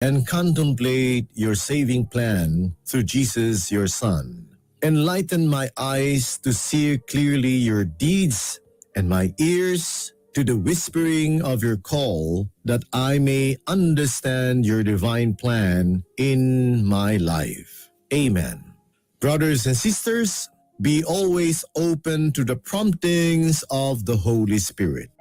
and contemplate your saving plan through Jesus, your Son. Enlighten my eyes to see clearly your deeds and my ears to the whispering of your call, that I may understand your divine plan in my life. Amen. Brothers and sisters, be always open to the promptings of the Holy Spirit.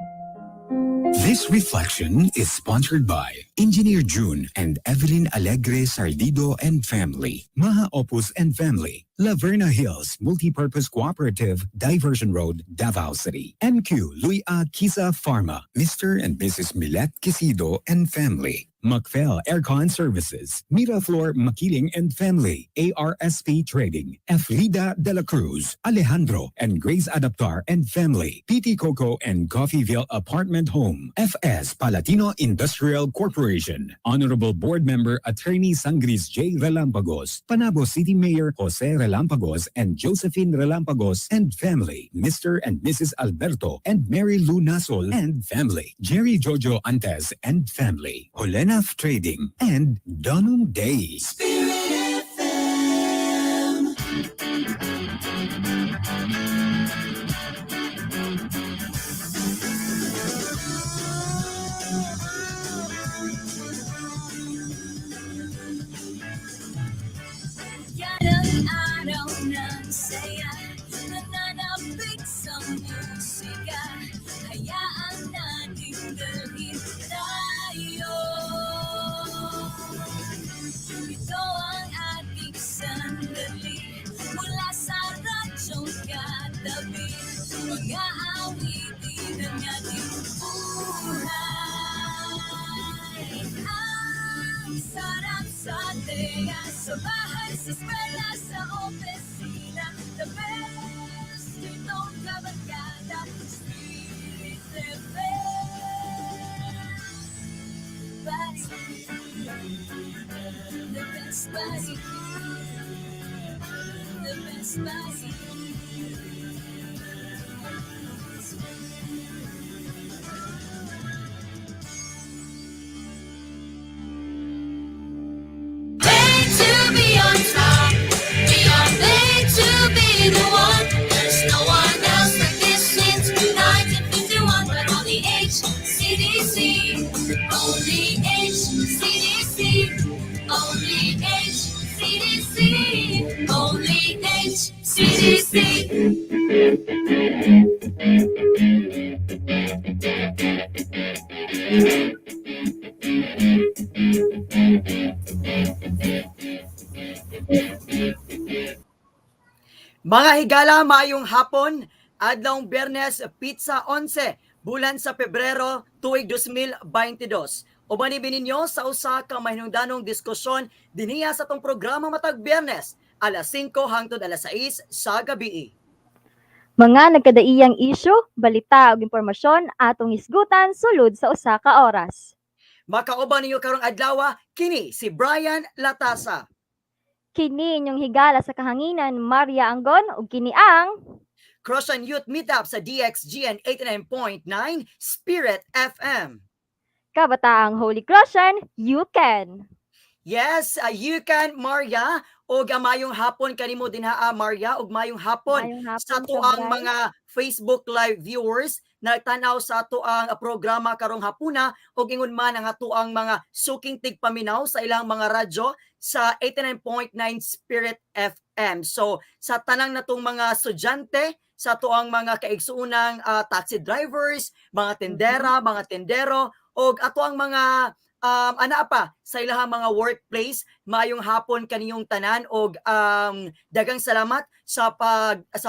This reflection is sponsored by Engineer June and Evelyn Alegre Sardido and family, Maha Opus and family, Laverna Hills Multipurpose Cooperative, Diversion Road, Davao City, MQ Louis A. Kisa Pharma, Mr. and Mrs. Milet Quisido and family, Macfel Aircon Services, Miraflor Makiling and family, ARSP Trading, Efrida De La Cruz, Alejandro and Grace Adaptar and family, PT Coco and Coffeeville Apartment Home, FS Palatino Industrial Corporation, Honorable Board Member Attorney Sangris J. Relampagos, Panabo City Mayor Jose Relampagos and Josephine Relampagos and family, Mr. and Mrs. Alberto and Mary Lou Nasol and family, Jerry Jojo Antes and family, Holenaf Trading, and Donum Day. Spirit FM. Yan ang araw ng saya, nananapig sa musika, hayaan natin dalhin tayo. Ito ang ating sandali, mula sa radyong katabi, mga awitin ng ating buhay. Ang sarap sa teya, sa bahay, sa eskwela, sa opisina, the best itong kabarkada, Spirit FM. The best buddy, the best buddy. Made to be on top, we are made to be the one. There's no one else like this since 1951, but only HCDC, only HCDC, only HCDC, only HCDC. Mga higala, maayong hapon, adlawng Biyernes, Pizza 11, bulan sa Pebrero, tuig 2022. Ubanibin ninyo sa usa ka mahinungdanong diskusyon dinhiya sa tong programa matag Biyernes, alas 5 hangtod alas 6 sa gabi. Mga nagkadaiyang isyu, balita ug impormasyon atong hisgutan sulod sa usa ka oras. Makauban ninyo karong adlaw, kini si Brian Latasa. Kini inyong higala sa kahanginan, Maria Anggon, ug kini ang Crossian Youth Meetup sa DXGN 89.9 Spirit FM. Kabataang Holy Crossian, you can. Yes, you can, Maria. Og mayong hapon kanimo dinha, Maria, og mayong hapon sa tuang mga Facebook Live viewers na nagtanaw sa tuang programa karong hapuna, og ingon man ang atuang mga suking tigpaminaw sa ilang mga radyo sa 89.9 Spirit FM. So sa tanang natong mga estudyante, sa tuang mga kaigsuunang taxi drivers, mga tendera, mga tendero, og atuang mga ana pa sa ilahang mga workplace, maayong hapon kaniyong tanan, og dagang salamat sa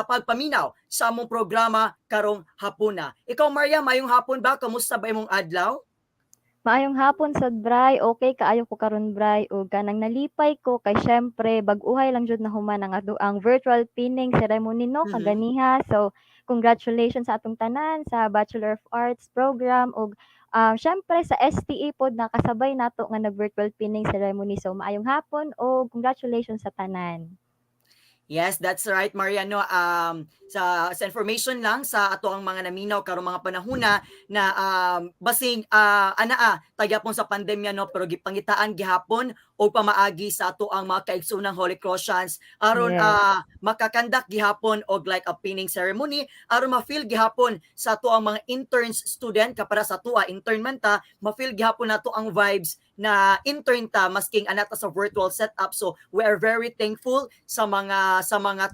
pagpaminaw sa among programa karong hapuna. Ikaw, Maria, maayong hapon ba? Kamusta ba imong adlaw? Maayong hapon sad, Bray. Okay kaayo ko karon, Bray, ug kanang nalipay ko kay syempre bag-uhay lang jud na human ang virtual pinning ceremony no kaganiha. So congratulations sa atong tanan sa Bachelor of Arts program, ug syempre sa STE pod nakasabay nato nga nag virtual pinning ceremony. So maayong hapon ug congratulations sa tanan. Yes, that's right, Mariano. Sa information lang sa ato ang mga naminaw karong mga panahona na basing tagyapon sa pandemya no pero gipangitaan gihapon o pamaagi sa ato ang mga kaigsoonang Holy Crossians aron Yes. makakandak gihapon og like a pinning ceremony aron ma-feel gihapon sa ato ang mga interns student kapara sa ato intern man ta ma-feel gihapon nato ang vibes na intern ta masking anata sa virtual setup. So we are very thankful sa mga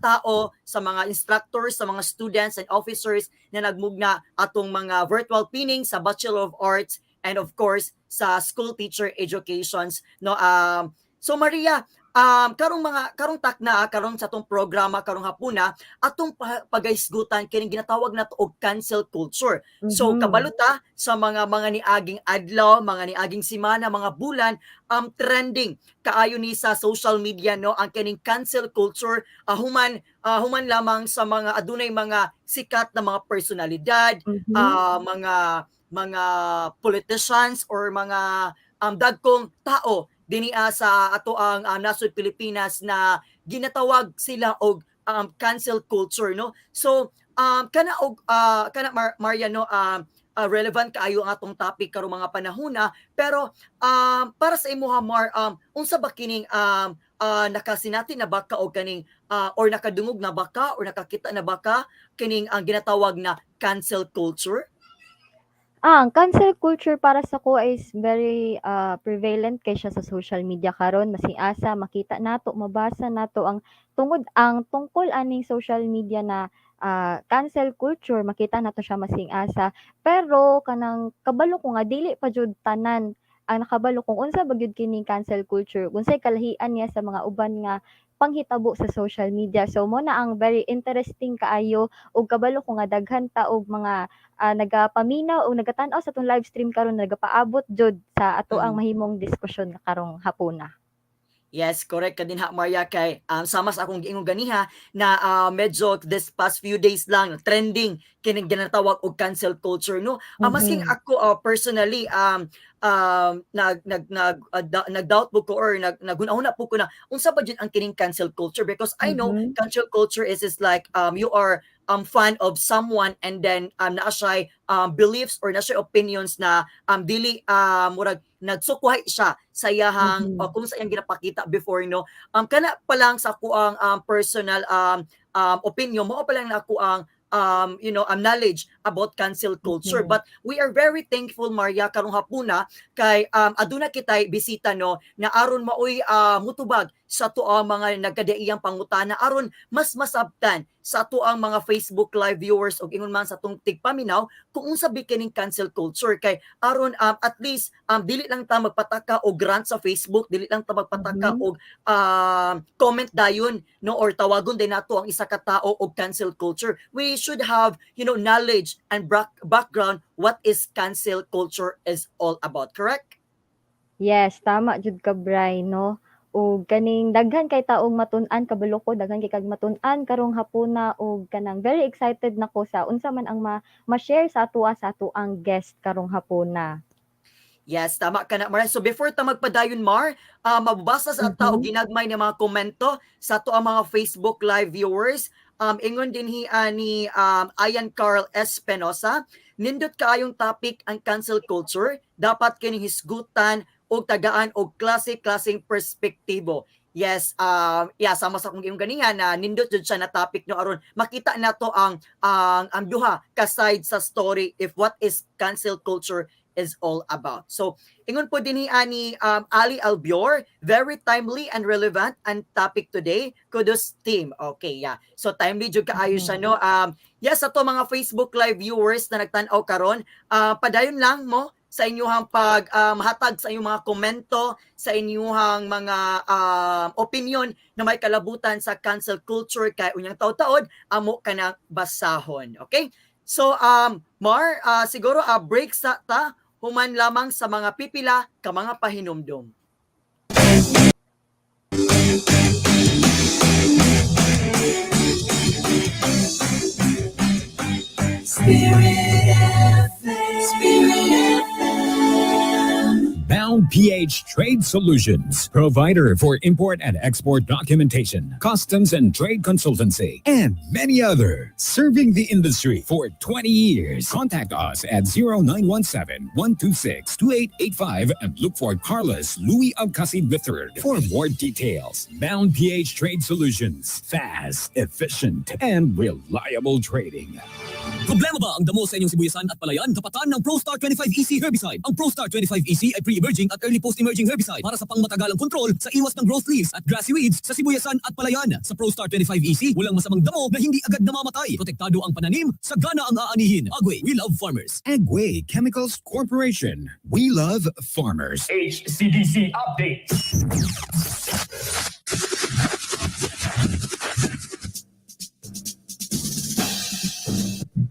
tao, sa mga instructors, sa mga students and officers na nagmugna atong mga virtual pinning sa Bachelor of Arts and of course sa school teacher educations no. So Maria, karong takna karong sa tong programa karong hapuna atong pagaisgutan kining ginatawag nato og cancel culture. So kabaluta sa mga niaging adlaw, mga niaging semana, mga bulan, trending kaayo ni sa social media no ang kining cancel culture human lamang sa mga adunay mga sikat na mga personalidad, mga politicians or mga dagkong tao dinia sa ato ang nasod Pilipinas na ginatawag sila og cancel culture no. So kana Mariano relevant kaayo ang atong topic karong mga panahona pero para sa imuha Mar unsa ba kining nakasinati na baka o kaning or nakadungog na baka or nakakita na baka kining ang ginatawag na cancel culture? Ang cancel culture para sa ko is very prevalent kay siya sa social media karon masing asa makita nato mabasa nato ang tungkol aning social media na cancel culture makita nato siya masing asa pero kanang kabalo ko nga dili pa jud tanan ang nakabalo kung unsa ba gyud kining cancel culture unsay kalahian niya sa mga uban nga panghitabo sa social media. So mo na ang very interesting kaayo ug kabalo ko nga daghan ta og mga nagapaminaw o nagatan-aw sa tong live stream karon nagapaabot jud sa ato ang mahimong diskusyon karong hapuna. Yes, correct ka din ha, Maria, kay sama sa akong giingon ganiha na medyo this past few days lang trending kining ginatawag og cancel culture no. Masking ako personally nag-doubt po ko or nagunahuna po ko na unsa ba jud ang kining cancel culture because I know cancel culture is like you are fan of someone and then naa siya beliefs or naa siya opinions na dili murag nagsukwahay siya sa iyahang kung sa iyang ginapakita before no. Kana pa lang sa ako ang personal opinion mo pa lang na ako ang knowledge about cancel culture. But we are very thankful Maria karong hapuna kay aduna kitay bisita no na aron maoy mutubag sa tuang mga nagkadaiyang pangutana aron mas masabtan sa tuang mga Facebook live viewers o ingon man sa tung tigpaminaw kung unsa bikining cancel culture kay aron at least dili lang ta magpataka og rant sa Facebook, dili lang ta magpataka og comment dayon no or tawagon din nato ang isa ka tao og cancel culture. We should have knowledge and background what is cancel culture is all about, correct? Yes, tama jud ka Bray no. O kaning daghan kay taong matun-an kabalo ko daghan kay kag matun-an karong hapuna og kanang very excited nako sa unsa man ang ma-share sa ato ang guest karong hapuna. Yes, tama ka na, Mar. So before ta magpadayon, Mar, mababasa sa tao ginagmay ng mga komento sa to ang mga Facebook live viewers. Ingon din ni Ayan Carl S. Penosa, nindot kaayong topic ang cancel culture, dapat kining hisgutan o tagaan o klaseng perspektibo. Yes, sama sa kung ganingan na nindot jud siya na topic no aron makita nato ang duha ka side sa story if what is cancel culture is all about. So, ingon po din ni Ali Albior, very timely and relevant ang topic today. Kudos team. Okay, yeah. So, timely jud kaayo siya no. Yes, ato mga Facebook live viewers na nagtan-aw karon, padayon lang mo sa inyong hatag sa inyong mga komento, sa inyong mga opinion na may kalabutan sa cancel culture kay unyang taud-taod amo kanang basahon. Okay? So Mar, siguro break sa ta human lamang sa mga pipila ka mga pahinumdom. Bound Bound PH Trade Solutions, provider for import and export documentation, customs and trade consultancy, and many other. Serving the industry for 20 years. Contact us at 0917-126-2885 and look for Carlos Louis Alcacid III for more details. Bound PH Trade Solutions. Fast, efficient, and reliable trading. Problema ba ang damo sa inyong sibuyasan at palayan? Tapatan ng ProStar 25EC herbicide. Ang ProStar 25EC ay pre-emerging at early post-emerging herbicide para sa pangmatagalang kontrol sa iwas ng growth leaves at grassy weeds sa sibuyasan at palayan. Sa ProStar 25EC, walang masamang damo na hindi agad namamatay. Protektado ang pananim, sagana ang aanihin. Agway, we love farmers. Agway Chemicals Corporation. We love farmers. HCDC update.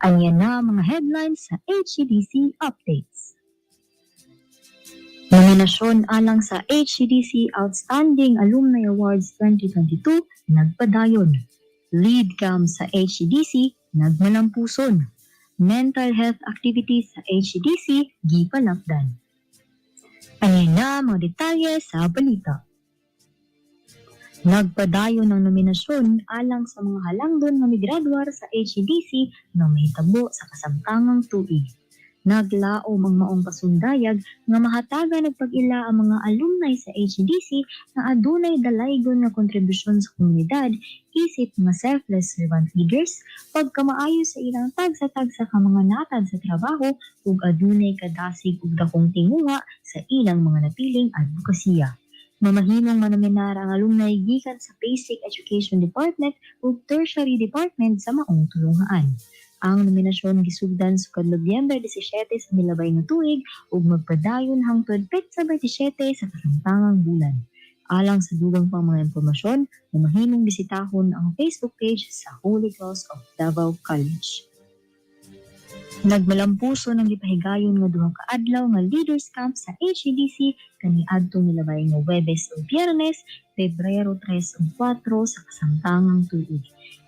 Ayan na ang mga headlines sa HCDC updates. Nominasyon alang sa HCDC Outstanding Alumni Awards 2022 nagpadayon. Lead cam sa HCDC nagmalampuson. Mental health activities sa HCDC gipalapdan. Ayan na mga detalye sa balita. Nagpadayon ng nominasyon alang sa mga halangdon nga migraduar sa HCDC na mahitabo sa kasamtangang tuig. Naglaom ang maong pasundayag nga mahatagan nagpag-ila ang mga alumni sa HCDC na adunay dalaygon nga kontribusyon sa komunidad, isip mga selfless servant leaders, pagkamaayo sa ilang tagsa-tagsa ka mga natad sa trabaho ug adunay kadasig ug dakong tinguha sa ilang mga napiling advokasya. Mamahimong manominara ang alumni gikan sa Basic Education Department ug Tertiary Department sa maong tulungaan. Ang nominasyon gisugdan sa Nobyembre 17 sa milabay nga tuig ug magpadayon hangtod Petsa 27 sa kasamtangang bulan. Alang sa dugang pang mga impormasyon, mamahimong bisitahon ang Facebook page sa Holy Cross of Davao College. Nagmalampuso ng gipahigayon nga duha ka adlaw nga leaders camp sa HCDC kaniadtong milabay nga Huwebes ug Biyernes, Pebrero 3 ug 4 sa kasamtangang tuig.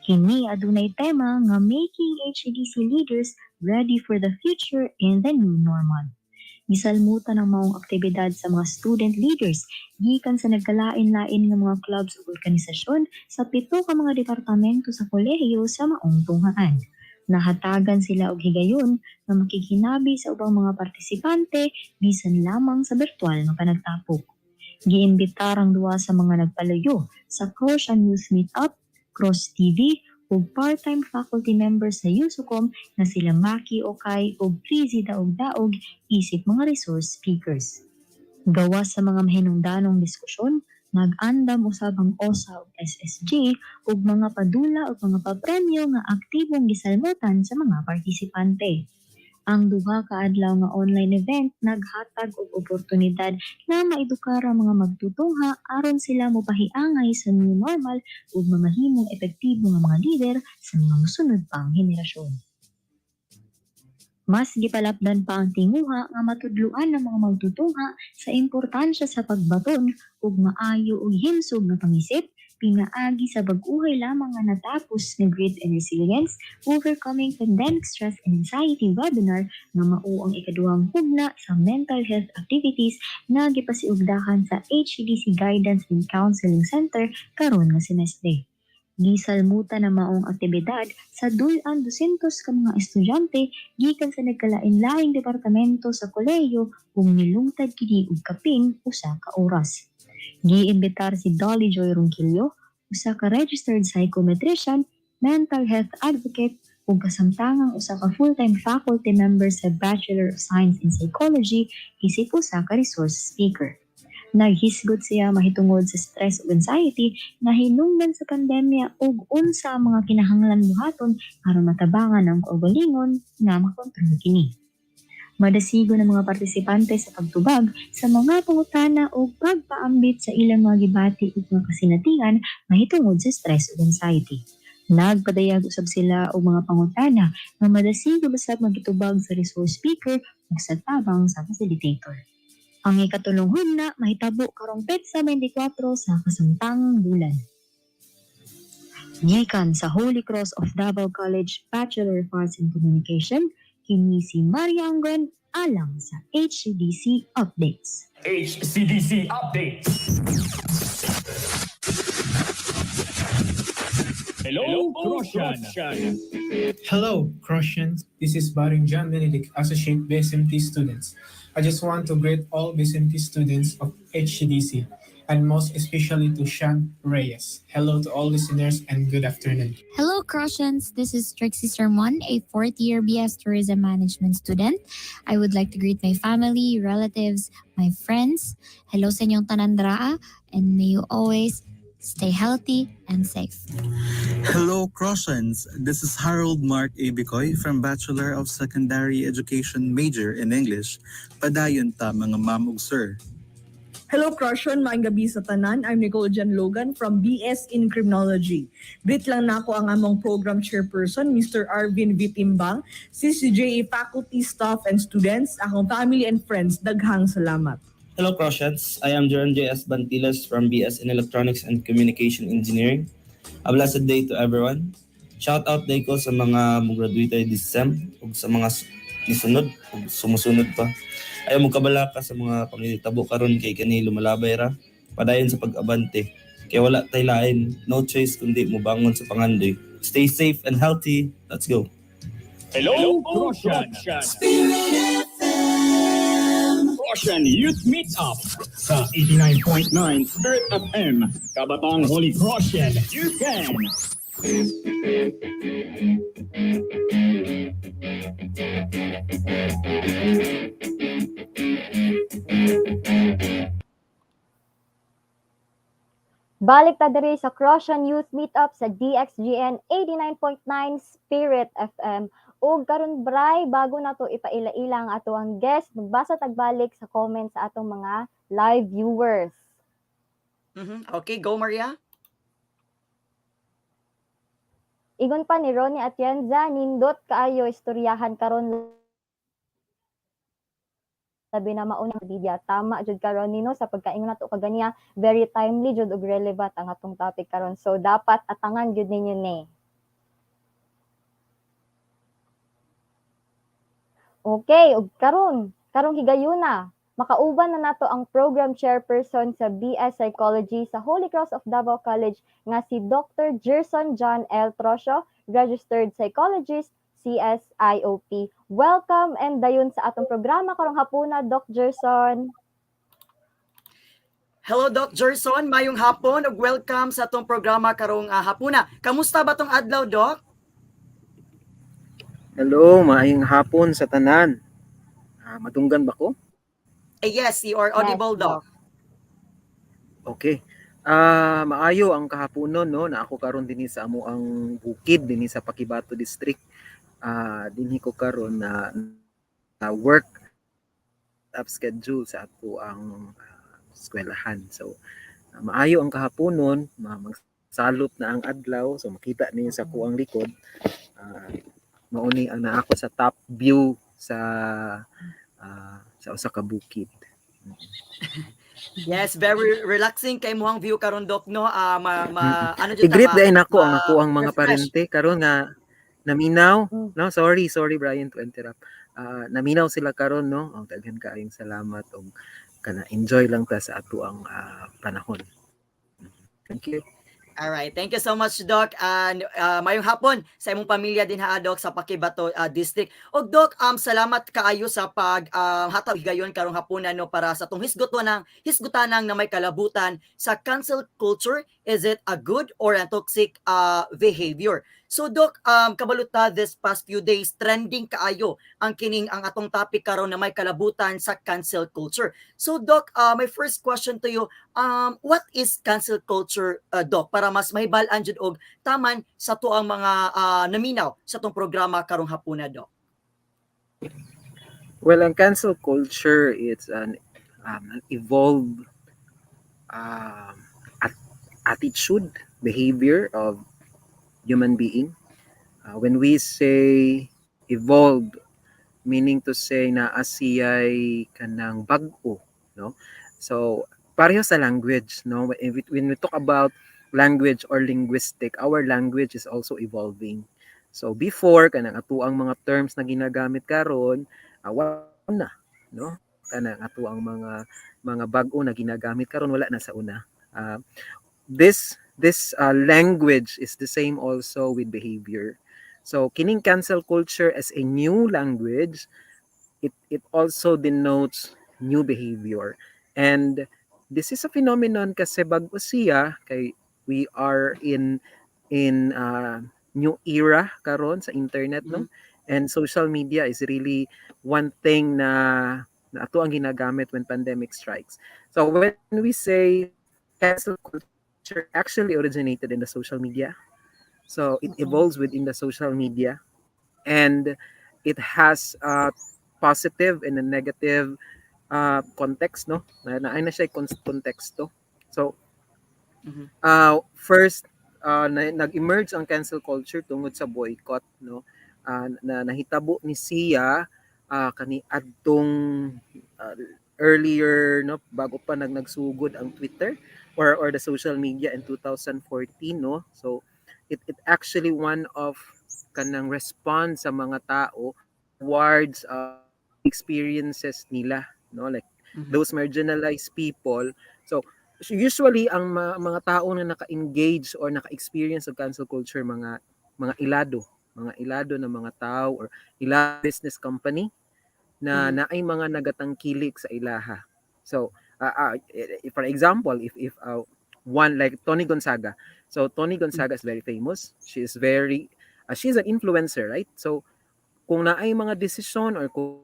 Kini adunay tema nga Making HCDC Leaders Ready for the Future in the New Normal. Gisalmutan ang maong aktibidad sa mga student leaders gikan sa nagkalain-lain nga mga clubs ug organisasyon sa 7 ka mga departamento sa kolehiyo sa maong tunghaan. Nahatagan sila og higayon na makikinabi sa ubang mga partisipante bisan lamang sa virtual nga panagtapok. Giimbitar ang duwa sa mga nagpalayo sa Crossian Youth Meetup, Cross TV ug part-time faculty members sa USUCOM na sila Maki Okay ug Prizy Daog-Daog isip mga resource speakers. Gawas sa mga mahinungdanong diskusyon, nag-andam usab ang OSA ug SSG ug mga padula ug mga papremyo nga aktibong gisalmutan sa mga partisipante. Ang duha ka adlaw nga online event naghatag og oportunidad na maedukar ang mga magtutungha aron sila mopahiangay sa new normal ug mamahimong epektibo nga mga lider sa mga mosunod pang henerasyon. Mas gipalapdan pa ang tinguha nga matudluan ng mga magtutungha sa importansya sa pagbaton ug maayo ug himsog nga pangisip pinaagi sa bag-uhay lamang nga natapos ng Grit and Resilience Overcoming Pandemic Stress and Anxiety webinar nga mao ang ikaduhang hugna sa mental health activities na gipasiugdahan sa HCDC Guidance and Counseling Center karon nga semestre. Gisalmutan na maong aktibidad sa dulan 200 ka mga estudyante gikan sa nagkalain-laing departamento sa kolehiyo kung nilungtad kini og kapin usa ka oras. Giimbitar si Dolly Joy Ronquillo, usa ka registered psychometrician, mental health advocate ug kasamtangang usa ka full-time faculty member sa Bachelor of Science in Psychology isip usa ka resource speaker. Naghisgot siya mahitungod sa stress ug anxiety na hinungdan sa pandemya ug unsa ang mga kinahanglan buhaton aron matabangan ang kaugalingon nga makontrol kini. Madasigo ng mga partisipante sa pagtubag sa mga pangutana ug pagpaambit sa ilang mga gibati ug mga kasinatingan mahitungod sa stress ug anxiety. Nagpadayag usab sila og mga pangutana nga madasigo basab magitubag sa resource speaker ug sa tabang sa facilitator. Ang ikatulong hugna mahitabo karong Petsa 24 sa kasamtangang bulan. Gikan sa Holy Cross of Davao College Bachelor of Arts in Communication, kini si Maria Anggon alang sa HCDC Updates. HCDC Updates. Hello, Crossian. Hello, Crossians. This is Baring John Benedict, Associate BSMT students. I just want to greet all BSMT students of HCDC, and most especially to Sean Reyes. Hello to all listeners and good afternoon. Hello, Crossians. This is Trixie Sermon, a fourth-year BS Tourism Management student. I would like to greet my family, relatives, my friends. Hello sa inyong tanandraa, and may you always stay healthy and safe. Hello, Crossians. This is Harold Mark A. Bicoy from Bachelor of Secondary Education major in English. Padayon ta mga ma'am ug sir. Hello, Crossian. Maayong gabi sa tanan. I'm Nicole Jan Logan from BS in Criminology. Greet lang nako ang among program chairperson, Mr. Arvin Vitimbang, CCJA faculty, staff, and students, akong family and friends. Daghang salamat. Hello, Crossians. I am Jeron J.S. Bantilas from BS in Electronics and Communication Engineering. A blessed day to everyone. Shout out day ko sa mga graduate this sem ug sa mga nisunod ug sumusunod pa. Ayaw mo kabalaka sa mga pangitabo karon kay kani lumalabay ra. Padayon sa pag-abante. Kaya wala tay lain, no choice kundi mo bangon sa pangandoy. Stay safe and healthy. Let's go. Hello, Crossian. Crossian Youth Meetup sa 89.9 Spirit FM. Kabatang Holy Crossian, you can! Balik ta diri sa Crossian Youth Meetup sa DXGN 89.9 Spirit FM. Ug karon bray, bago na to ipaila-ila ang ato ang guest, magbasa tagbalik sa comments sa atong mga live viewers. Okay, go Maria. Igon pa ni Ronnie Atienza, nindot kaayo istoryahan karon sabi na maunang media. Tama jud karon nino sa pagkaingon nato kaganiya, very timely jud ug relevant ang atong topic karon. So dapat atangan jud ninyo ni. Okay, ug karong higayuna, makauban na nato ang program chairperson sa BS Psychology sa Holy Cross of Davao College nga si Dr. Jerson John L, Trocio, registered psychologist, CSIOP. Welcome and dayon sa atong programa karong hapuna, Doc Jerson. Hello, Doc Jerson. Mayong hapon ug welcome sa atong programa karong hapuna. Kamusta ba tong adlaw, Doc? Hello, maayong hapon sa tanan. Madunggan ba ko? Yes, you are audible, yes, Doc. Okay. Maayo ang kahaponon no na ako karon dinhi sa amo ang bukid dinhi sa Pakibato District. Dinhi ko karon na work up schedule sa ato ang eskwelahan. So maayo ang kahaponon, magsalot na ang adlaw, so makita niyo sa kuang likod. Mauni ang naa ako sa top view sa usa ka bukid. Yes, very relaxing kay mohang view karon, Doc, no. Ano jud i-greet din ako ang ako ang mga parente karon nga naminaw, no. Sorry Brian to interrupt. Naminaw sila karon, no. Daghan kaayong salamat og kana enjoy lang ta sa ato ang panahon. Thank you. All right, thank you so much, Doc, and mayong hapon sa imong pamilya din ha, Doc, sa Pakibato District. Og Doc, salamat kaayo sa pag hataw higayon karong hapunan no para sa tong hisgutanang na may kalabutan sa cancel culture. Is it a good or a toxic behavior? So Doc, kabaluta this past few days trending kaayo ang atong topic karon na may kalabutan sa cancel culture. So Doc, my first question to you, what is cancel culture, Doc, para mas mahibalan jud og taman sa tuang mga naminaw sa tong programa karong hapuna, Doc? Well, ang cancel culture it's an evolved attitude, behavior of human being. When we say evolved, meaning to say na asiyay kanang bag-o, no? So pareho sa language, no? When we talk about language or linguistic, our language is also evolving. So before kanang ato ang mga terms na ginagamit karon, what una, no? Kanang ato ang mga bag-o na ginagamit karon wala na sa una. This language is the same also with behavior. So kining cancel culture as a new language, it also denotes new behavior. And this is a phenomenon kasi bag-o siya kay we are in new era karon sa internet, no? And social media is really one thing na ato ang ginagamit when pandemic strikes. So when we say cancel culture actually originated in the social media. So it evolves within the social media, and it has a positive and a negative context, no? Na siya konteksto. So first, nag-emerge ang cancel culture tungod sa boycott, no? Na nahitabo ni siya kani adtong uh, earlier, no, bago pa nagsugod ang Twitter or the social media in 2014, no. So it actually one of kanang response sa mga tao towards experiences nila, no, like those marginalized people. So usually ang mga tao na naka-engage or naka-experience of cancel culture, mga ilado na mga tao or ila business company na naay mga nagatangkilik sa ilaha. So for example, if one like Tony Gonzaga. So Tony Gonzaga is very famous. She's an influencer, right? So kung naay mga desisyon or kung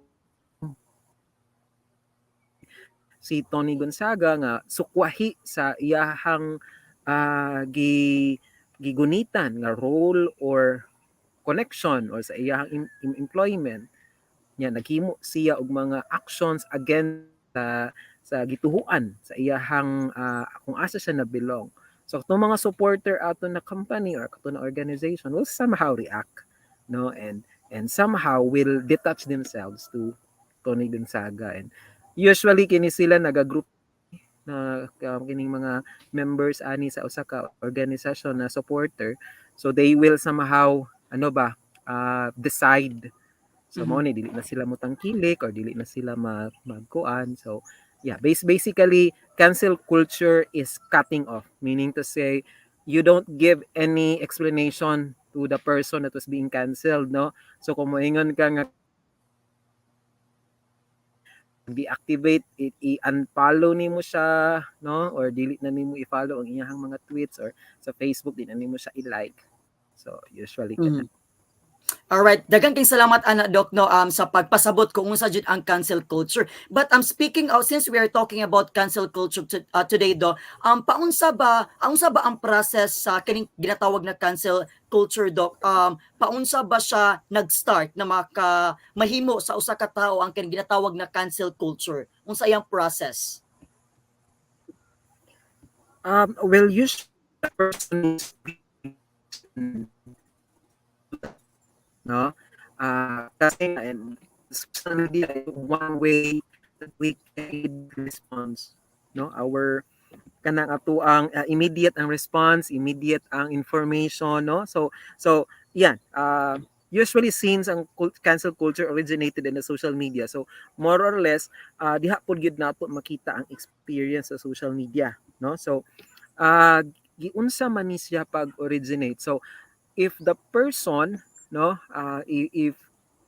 si Tony Gonzaga nga sukwahi sa iyahang gigunitan nga role or connection or sa iyahang employment niya, naghimo siya og mga actions against sa gituhuan sa iyahang kung asa siya na belong. So itong mga supporter ato na company or ato na organization will somehow react, no, and somehow will detach themselves to Tony Gonzaga. And usually kini sila naga-group na kining mga members ani sa usa ka organisasyon na supporter. So they will somehow decide. So mo ni dili na sila mo tangkilik or dili na sila magkuan. So yeah, basically cancel culture is cutting off, meaning to say you don't give any explanation to the person that was being canceled, no? So kung moingon ka nga deactivate, i-unfollow nimo siya, no, or delete na nimo i-follow ang iyang mga tweets, or sa Facebook di na nimo siya i-like. So usually Alright, daghang kay salamat ana Doc, no, sa pagpasabot kung unsa jud ang cancel culture. But speaking of, since we are talking about cancel culture today, do, paunsa ba ang process sa kining ginatawag na cancel culture, Doc? Paunsa ba siya nag-start na mahimo sa usa ka tawo ang kining ginatawag na cancel culture? Unsa iyang process? Well, usually the person is no, kasi and social media is one way that we can response, no, our kanang ato ang immediate ang response, immediate ang information, no. So yan, usually since ang cancel culture originated in the social media, so more or less diha pod gyud nato makita ang experience sa social media, no. So giunsa man ni siya pag originate. So if the person, no, if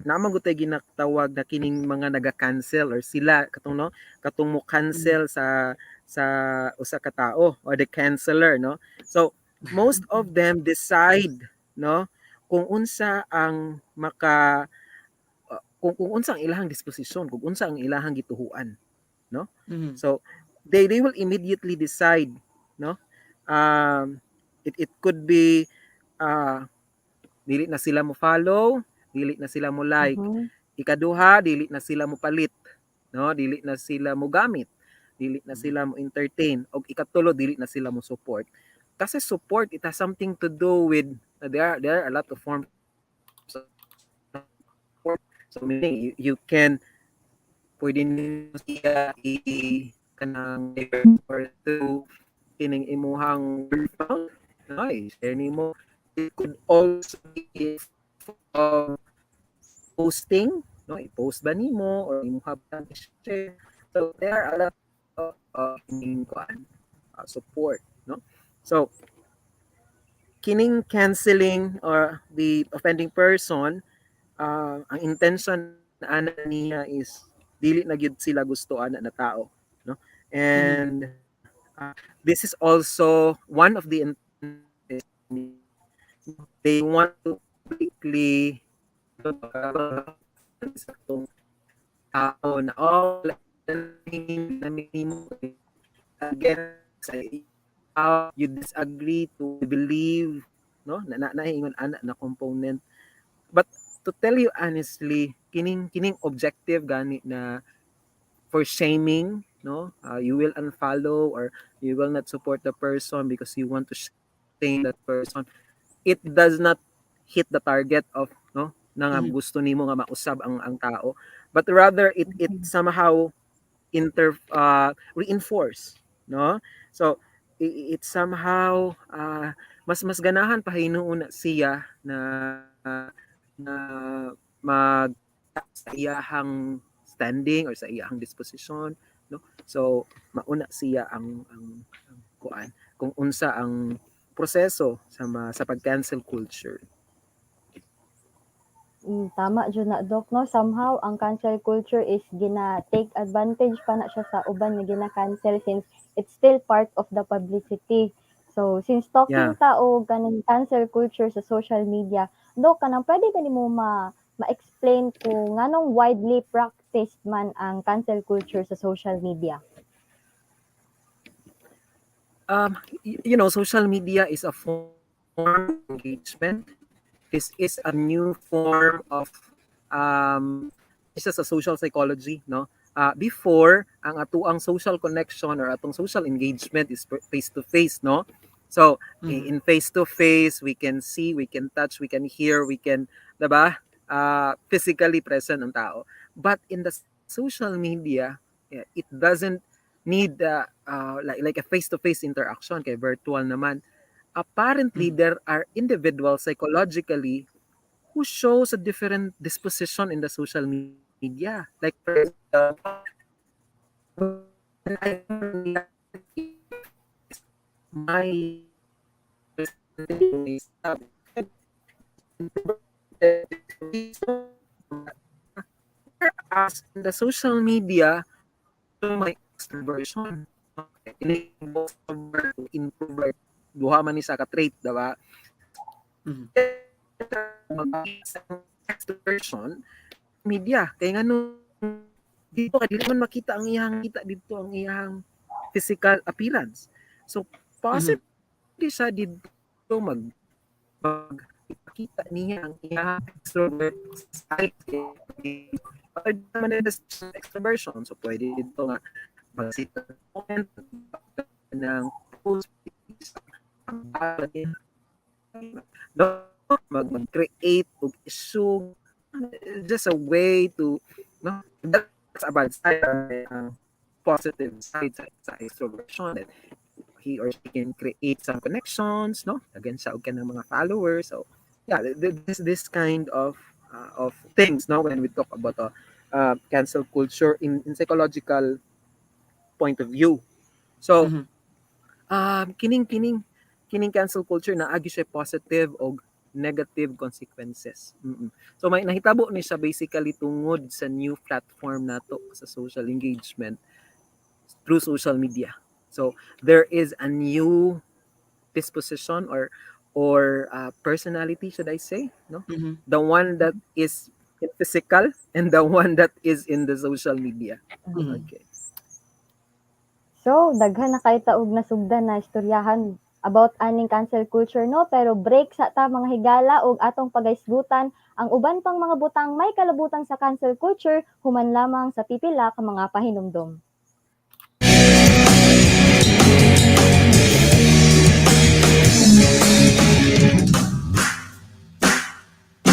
naman gutay ginatawag na kining mga naga-cancel or sila katong mo cancel sa usa ka tao or the canceller, no. So most of them decide, no, kung unsa ang kung unsa ang ilahang disposisyon, kung unsa ang ilahang gituhuan, no. So they will immediately decide, no. It could be dili na sila mo follow, dili na sila mo like. Ikaduha, dili na sila mo palit, no? Dili na sila mo gamit, dili na sila mo entertain, og ikatulo dili na sila mo support. Kasi support, it has something to do with there are a lot of forms of support. So meaning you can pwede niyo siya kanang or to kining imuhang account, no? Share nimo. It could also be posting, no, i-post ba nimo or imo habang i-share. So there are a lot of kining support, no. So kining canceling or the offending person, ang intention ana niya is dili na gyud sila gusto ana na tao, no. And this is also one of the they want to quickly tao na again how you disagree to believe, no, naingon ana na component. But to tell you honestly, kining objective gani na for shaming, no, you will unfollow or you will not support the person because you want to shame that person. It does not hit the target of, no, na nga gusto nimo nga mausab ang tao, but rather it somehow reinforce, no. So it somehow mas ganahan pa hinuon na siya na mag sa iyahang standing or sa iyahang disposition, no. So mauna siya ang kuan kung unsa ang proseso sa pag-cancel culture. Tama jud na Dok, no? Somehow ang cancel culture is gina-take advantage pa na siya sa uban nga gina-cancel since it's still part of the publicity. So since talking ta og kanang cancel culture sa social media, Dok, kanang pwede ba nimo ma-explain kung nganong widely practiced man ang cancel culture sa social media? You know, social media is a form of engagement. This is a new form of isa sa social psychology, no. Before ang atuang social connection or atong social engagement is face to face, no. So in face to face we can see, we can touch, we can hear, we can, diba, physically present ang tao. But in the social media, it doesn't need like a face to face interaction, kay virtual naman. Apparently there are individuals psychologically who shows a different disposition in the social media. Like for example, my as in the social media, my extroversion, introvert, duha man ni sa ka trait, diba? Extroversion media kay ngano dito ka dili man makita ang iyang dito ang iyang physical appearance. So possibly sa dito magpakita niya ang iyang extrovert side extroversion. So pwede dito nga magsita ng post mag-create og issue, just a way to, no, that's a bad side, positive side sa extroversion, that he or she can create some connections, no, again sa og kanang mga followers. So yeah, this kind of things, no, when we talk about cancel culture in psychological point of view. So kining cancel culture na agi siya positive o negative consequences. So may nahitabo ni siya basically tungod sa new platform nato sa social engagement through social media. So there is a new disposition or personality, should I say, no? The one that is physical and the one that is in the social media. Okay. So, daghan na kay taog na sugdan na istoryahan about aning cancel culture, no? Pero break sa ta mga higala og atong pagaisgutan ang uban pang mga butang may kalabutan sa cancel culture human lamang sa pipila ka mga pahinumdom.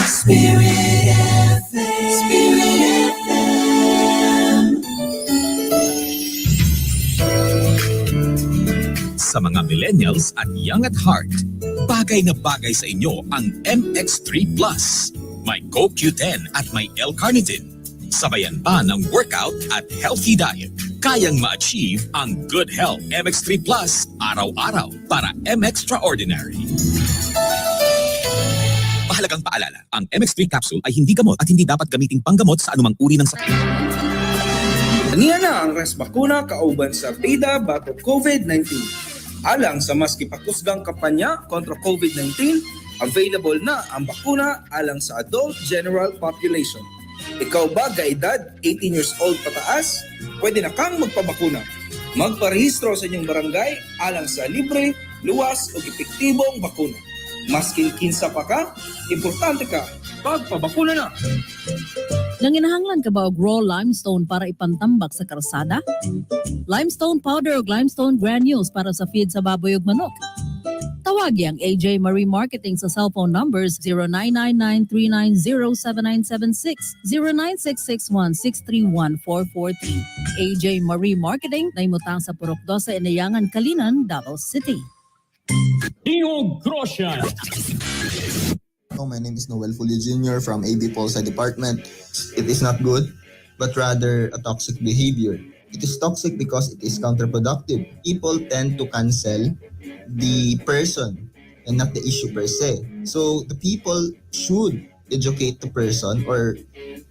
Spirit FM. Spirit FM. Sa mga millennials at young at heart, bagay na bagay sa inyo ang MX3 Plus. May CoQ10 at may L-carnitine Sabayan pa ng workout at healthy diet. Kayang ma-achieve ang good health MX3 Plus araw-araw para M-Extraordinary. Mahalagang paalala, ang MX3 capsule ay hindi gamot at hindi dapat gamiting panggamot sa anumang uri ng sakit. Aniya na ang res bakuna kauban sa PIDA batok COVID-19. Alang sa mas kipakusgang kampanya kontra COVID-19, available na ang bakuna alang sa adult general population. Ikaw ba gaedad 18 years old pataas? Pwede na kang magpabakuna. Magparehistro sa inyong barangay alang sa libre, luwas o epektibong bakuna. Maski kinsa pa ka, importante ka, pagpabakuna na. Nanginahanglan ka ba og raw limestone para ipantambak sa karsada? Limestone powder o limestone granules para sa feed sa baboy ug manok? Tawagi ang AJ Marie Marketing sa cellphone numbers 0999-390-7976, 09661631-443. AJ Marie Marketing na imutang sa Purok 12 Inayangan, Kalinan, Davao City. Tingog Crossian. My name is Noel Fulio Jr. from AB Polsa Department. It is not good, but rather a toxic behavior. It is toxic because it is counterproductive. People tend to cancel the person and not the issue per se. So the people should educate the person or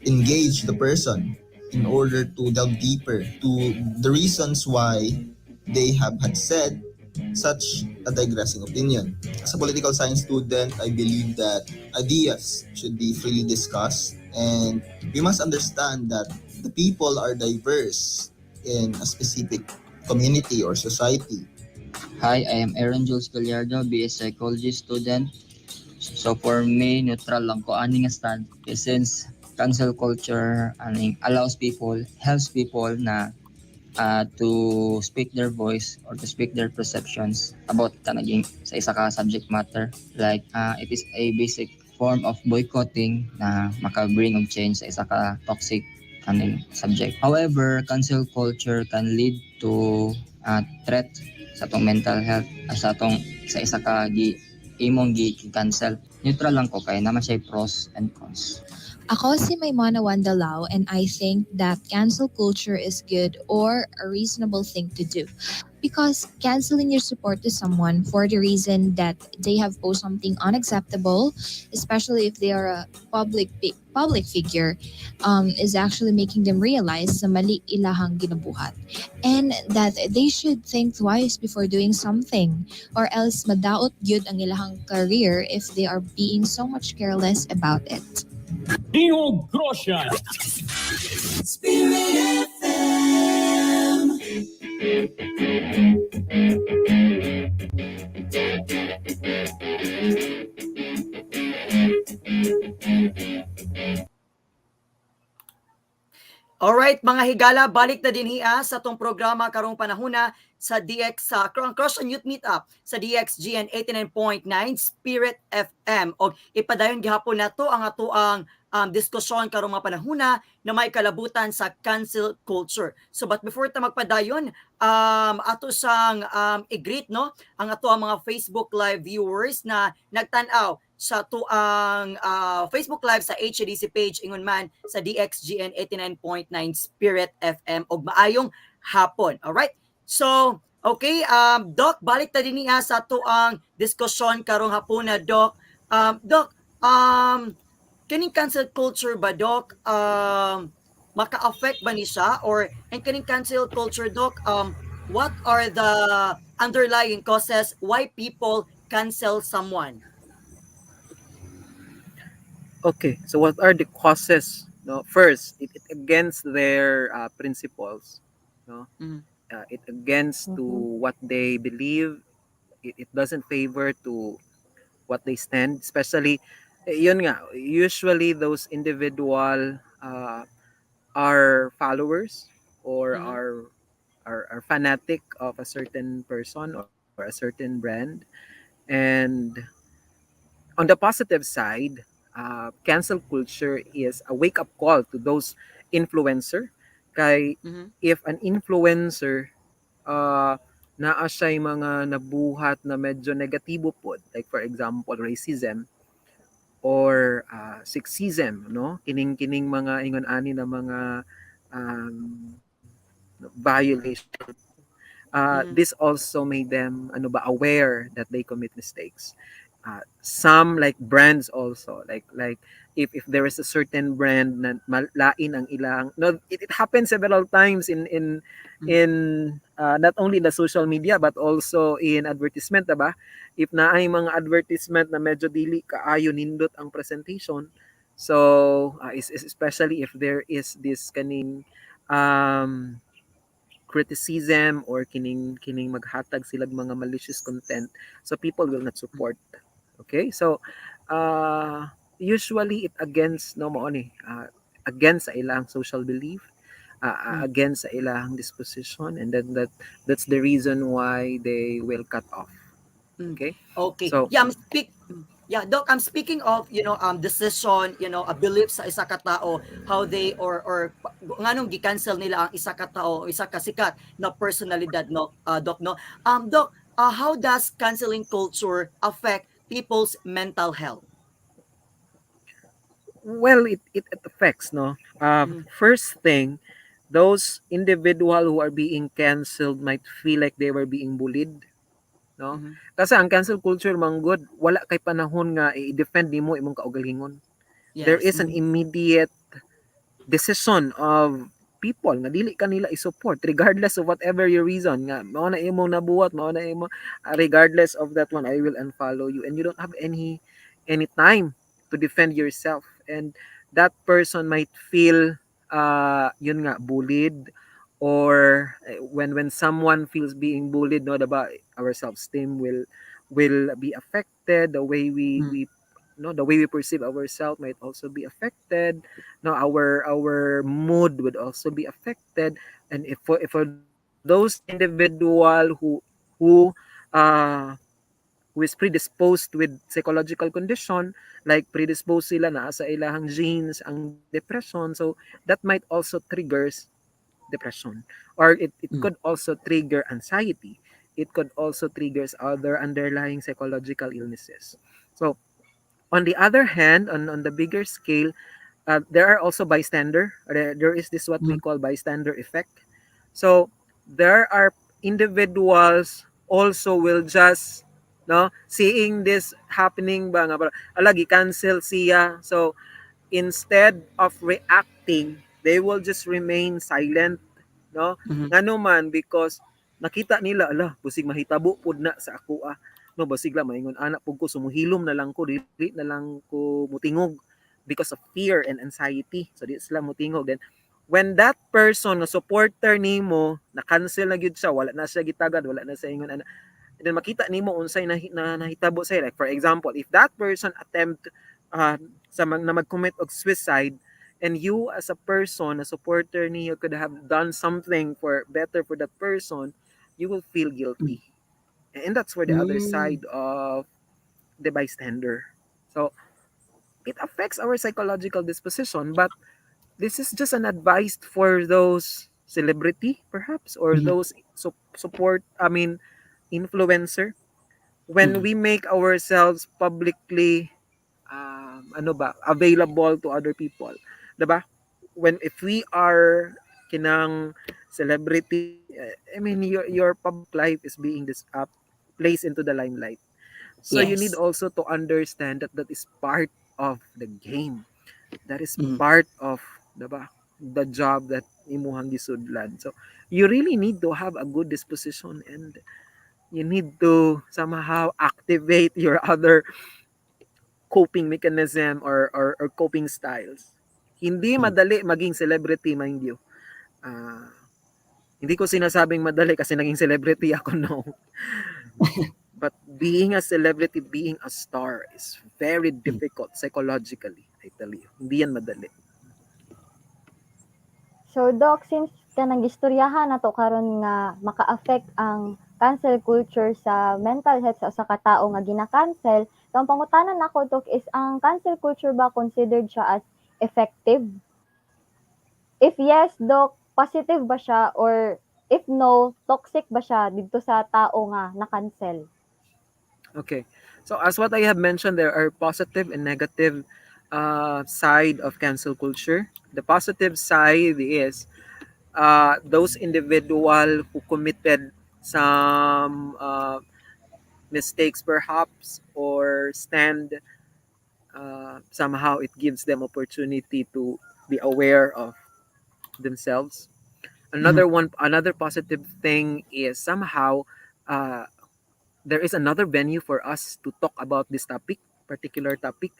engage the person in order to delve deeper to the reasons why they have had said such a digressing opinion. As a political science student, I believe that ideas should be freely discussed, and we must understand that the people are diverse in a specific community or society. Hi, I am Aaron Jules Gallardo, BS Psychology student. So for me, neutral lang ko ani nga stand. Since cancel culture allows people, helps people na to speak their voice or to speak their perceptions about kanaging sa isa ka subject matter. Like it is a basic form of boycotting na maka-bring of change sa isa ka toxic kaning subject. However, cancel culture can lead to threat sa atong mental health, sa atong sa isa ka imong gi-cancel. Neutral lang ko kay naman siya pros and cons. Ako si Maimona Wandalao, and I think that cancel culture is good or a reasonable thing to do. Because canceling your support to someone for the reason that they have posted something unacceptable, especially if they are a public figure, is actually making them realize na mali ilahang ginabuhat. And that they should think twice before doing something, or else madaot gyud ang ilahang career if they are being so much careless about it. Tingog Crossian. Spirit FM. Alright, mga higala, balik na din hiya sa tong programa karong panahona sa DX sa Crossian Youth Meetup sa DXGN 89.9 Spirit FM. O ipadayon gihapon nato ang atoang diskusyon karong mga panahona na may kalabutan sa cancel culture. So but before ta magpadayon, ato sang i-greet no ang ato ang mga Facebook Live viewers na nagtan-aw sa tuang Facebook Live sa HDC page ingon man sa DXGN 89.9 Spirit FM og maayong hapon. Alright? So, okay, Doc, balik ta din niya sa tuang diskusyon karong hapon na Doc. Doc, kining cancel culture ba Doc maka-affect ba ni siya, or and kining cancel culture Doc, what are the underlying causes why people cancel someone? Okay, so what are the causes? No, first, it against their principles. No, it against to what they believe. It doesn't favor to what they stand. Especially, yun nga. Usually, those individual are followers or are fanatic of a certain person or a certain brand, and on the positive side, cancel culture is a wake-up call to those influencer. Kay if an influencer naa siya'y mga nabuhat na medyo negatibo po, like for example racism, or sexism, no, kining mga ingon ani na mga um, violation. This also made them ano ba aware that they commit mistakes. Some like brands also like if there is a certain brand na lain ang ilang no, it happens several times in not only in the social media but also in advertisement, diba? If naay mga advertisement na medyo dili kaayo nindot ang presentation, so especially if there is this kaning um criticism or kining maghatag silag mga malicious content, so people will not support. Okay, so usually it against no mo ni against sa ilang social belief, against sa ilang disposition, and then that's the reason why they will cut off. Okay, Okay. so Yeah, Doc, I'm speaking of, decision, a belief sa isa ka tao, how they or nganong gi-cancel nila ang isa ka tao, isa ka sikat na personalidad, no, Doc, no. Doc, how does canceling culture affect people's mental health? well, it affects, no. First thing, those individual who are being canceled might feel like they were being bullied, no? Kasi ang cancel culture manggod, wala kay panahon nga i-defend nimo imong kaugalingon. There Yes. is an immediate decision of people nga dili kanila i-support regardless of whatever your reason nga mao na imong nabuhat, mao na imo regardless of that one, I will unfollow you, and you don't have any time to defend yourself, and that person might feel yun nga bullied, or when someone feels being bullied, no, diba, our self-esteem will be affected, the way we no, the way we perceive ourselves might also be affected, no, our mood would also be affected, and if for those individual uh who is predisposed with psychological condition, like predisposed sila na sa ilahang genes ang depression, so that might also triggers depression, or it could also trigger anxiety, it could also triggers other underlying psychological illnesses. So on the other hand, on the bigger scale, there are also bystander. There is this what we call bystander effect. So there are individuals also will just no seeing this happening ba nga ala gi-cancel siya. So instead of reacting, they will just remain silent, no? Ngano man, because nakita nila ala busig mahitabo pud na sa ako no, basig lang maingon anak pug ko sumuhilom na lang ko, dili na lang ko mutingog because of fear and anxiety, so di sila mutingog. Then when that person na supporter nimo na cancel na gyud siya, wala na siya gitagad, wala na sa ingon ana, and then makita nimo unsay nahitabo sa, like for example, if that person attempt na mag-commit og suicide, and you as a person, a supporter niyo, could have done something for better for that person, you will feel guilty. And that's where the other side of the bystander. So it affects our psychological disposition, but this is just an advice for those celebrity perhaps, or those support, I mean influencer. When we make ourselves publicly ano ba available to other people, diba, when if we are kinang celebrity, I mean your public life is being placed into the limelight, so you need Yes. also to understand that that is part of the game, that is part of, diba, the job that imuhang gisudlan. So you really need to have a good disposition, and you need to somehow activate your other coping mechanism, or coping styles. Hindi madali maging celebrity, mind you. Hindi ko sinasabing madali kasi naging celebrity ako, no. But being a celebrity, being a star is very difficult psychologically, I tell you. Hindi yan madali. So Doc, since kanang istoryahan nato karon nga maka-affect ang cancel culture sa mental health sa usa ka tawo nga gina-cancel, ang pangutanan nako Doc is ang cancel culture ba considered siya as effective? If yes, Doc, positive ba siya, or if no, toxic ba siya didto sa tao nga na-cancel? Okay. So as what I have mentioned, there are positive and negative side of cancel culture. The positive side is those individual who committed some mistakes perhaps or stand somehow it gives them opportunity to be aware of themselves. Another positive thing is somehow uh, there is another venue for us to talk about this particular topic,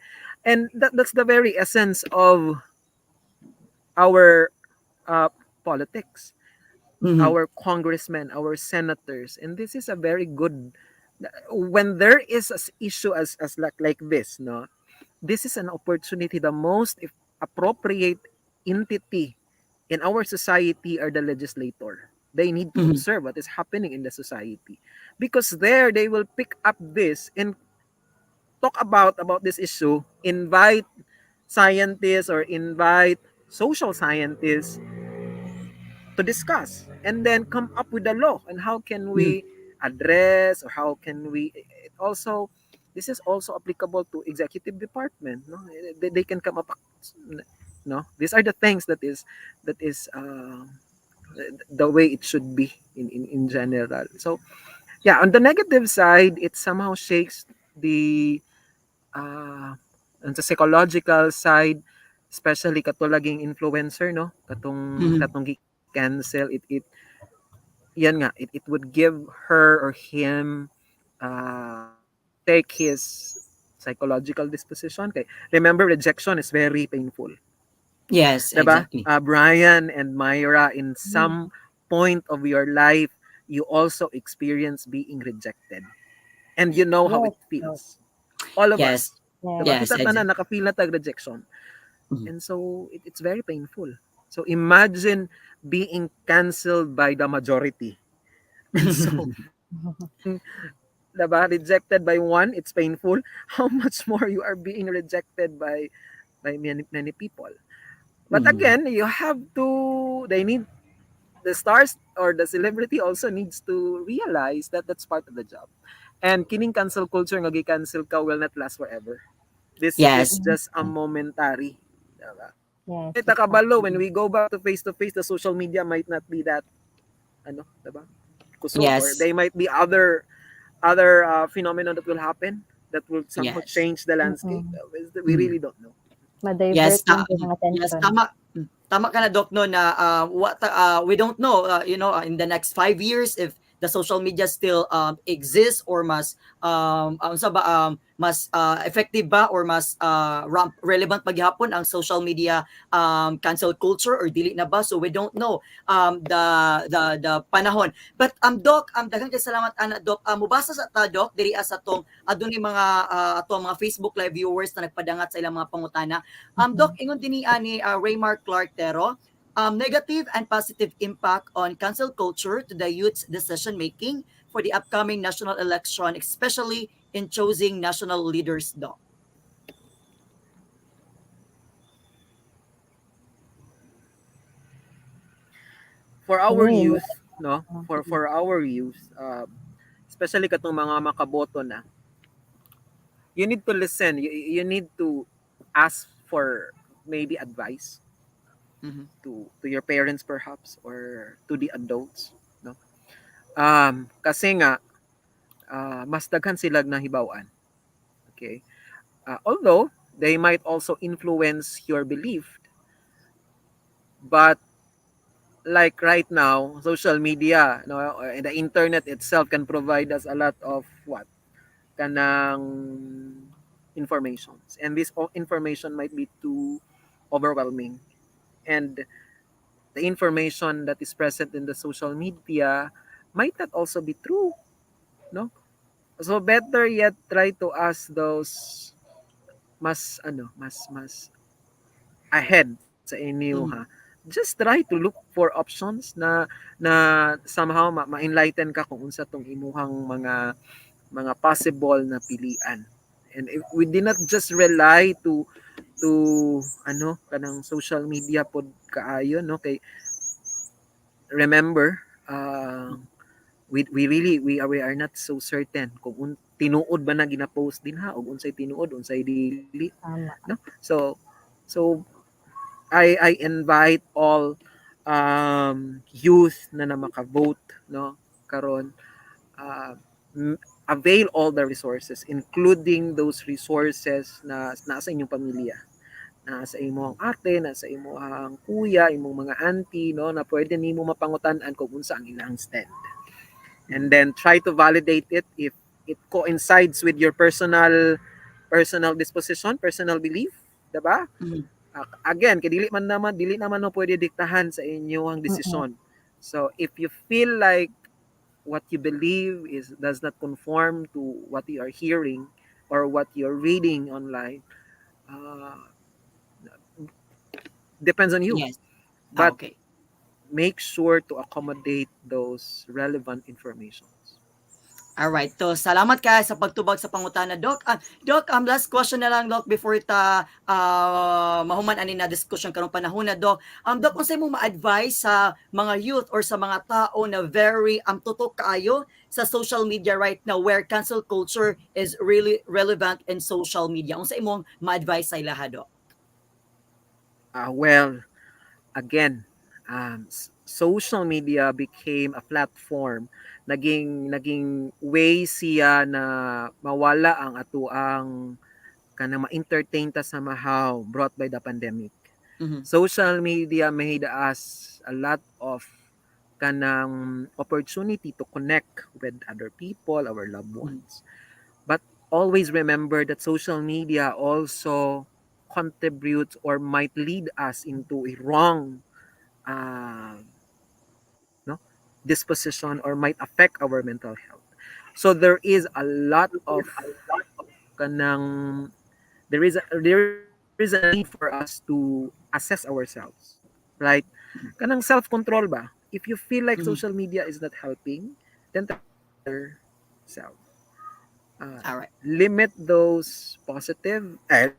and that's the very essence of our uh, politics, Mhm. our congressmen, our senators, and this is a very good. When there is an issue as like this, no, this is an opportunity. The most appropriate entity in our society are the legislator. They need to Mhm. observe what is happening in the society, because there they will pick up this and talk about this issue, invite scientists or invite social scientists to discuss and then come up with a law and how can Mhm. we address or how can we it also this is also applicable to executive department, no, they can come up, no, these are the things that is the way it should be in general. So yeah, on the negative side it somehow shakes the on the psychological side, especially katulaging influencer, no, katong Mhm. katong cancel it yan nga it would give her or him take his psychological disposition kay remember rejection is very painful, Yes, diba? exactly. Brian and Myra, in Mm. some point of your life you also experience being rejected and you know how Yes, it yes, feels, all of Yes. us, yes. diba, Yes, kita tanan exactly. nakafeel na tag rejection. Mhm. And so it's very painful. So imagine being canceled by the majority. And so being diba, rejected by one, it's painful. How much more you are being rejected by many people. But Mhm. again, you have to they need the stars or the celebrity also needs to realize that that's part of the job. And kining cancel culture nga gi-cancel ka will not last forever. This Yes. is just a momentary. Diba? Yes, Ita kabalo, when exactly. we go back to face, the social media might not be that, ano, diba? Kusog, or Yes. they might be other phenomenon that will happen that will somehow Yes. change the landscape. Mm. We Mhm. really don't know. Ma-divert Yes, lang din ang yes, attention. tama. Tama ka na, Doc, no, na we don't know, in the next 5 years if the social media still exists or mas sa ba mas effective ba or mas relevant paghapon ang social media cancel culture or dili na ba, so we don't know the panahon. But Doc, daghang kay salamat ana, Doc. Mubasa sa ta, Doc, diri sa atong adunay mga atong mga Facebook live viewers na nagpadangat sa ilang mga pangutana. Doc, ingon din ni Raymar Clark Tero, negative and positive impact on cancel culture to the youth's decision making for the upcoming national election, especially in choosing national leaders, Doc. For our Uy, youth, no, for our youth, especially katong mga makaboto na, you need to listen. You need to ask for maybe advice Mhm. to your parents perhaps or to the adults, no. Kasi nga mas daghan sila nahibaw-an. Okay? Although they might also influence your belief, but like right now, social media, no, and the internet itself can provide us a lot of what kanang informations, and this information might be too overwhelming, and the information that is present in the social media might not also be true, no. So better yet try to ask those mas ahead sa inyo, Mhm. ha. Just try to look for options na somehow ma-enlighten ka kung unsa tong imuhang mga possible na pilian. And if we did not just rely to kanang social media pod kaayo, no, kay remember we are not so certain kung tinuod ba na gina-post din ha, o unsay tinuod, unsay dili. No? So I invite all youth na maka-vote, no, karon, avail all the resources, including those resources na nasa inyong pamilya, nasa imong ate, nasa imong kuya, imong mga auntie, no, na pwede nimo mapangutan-an kung unsa ang ilang stand. And then try to validate it if it coincides with your personal disposition, personal belief, diba? Again, kay dili naman no pwede diktahan sa inyong desisyon. So if you feel like what you believe does not conform to what you are hearing or what you're reading online, depends on you. Yes. But Okay. make sure to accommodate those relevant informations. Alright, to salamat ka sa pagtubag sa pangutana, Doc. Doc, last question na lang, Doc, before ta mahuman ani na discussion karong panahon na, Doc. Doc, unsay mo ma-advise sa mga youth or sa mga tao na very tutok kaayo sa social media right now where cancel culture is really relevant in social media? Unsay imong ma-advise sa ila, Doc? Well, again, social media became a platform, naging way siya na mawala ang atuang kanang ma-entertain ta somehow brought by the pandemic. Social media made us a lot of kanang opportunity to connect with other people, our loved ones. But always remember that social media also contributes or might lead us into a wrong disposition or might affect our mental health. So there is a lot of kanang there is a need for us to assess ourselves, right? Kanang self-control ba? If you feel like social media is not helping, then yourself. Limit those positive,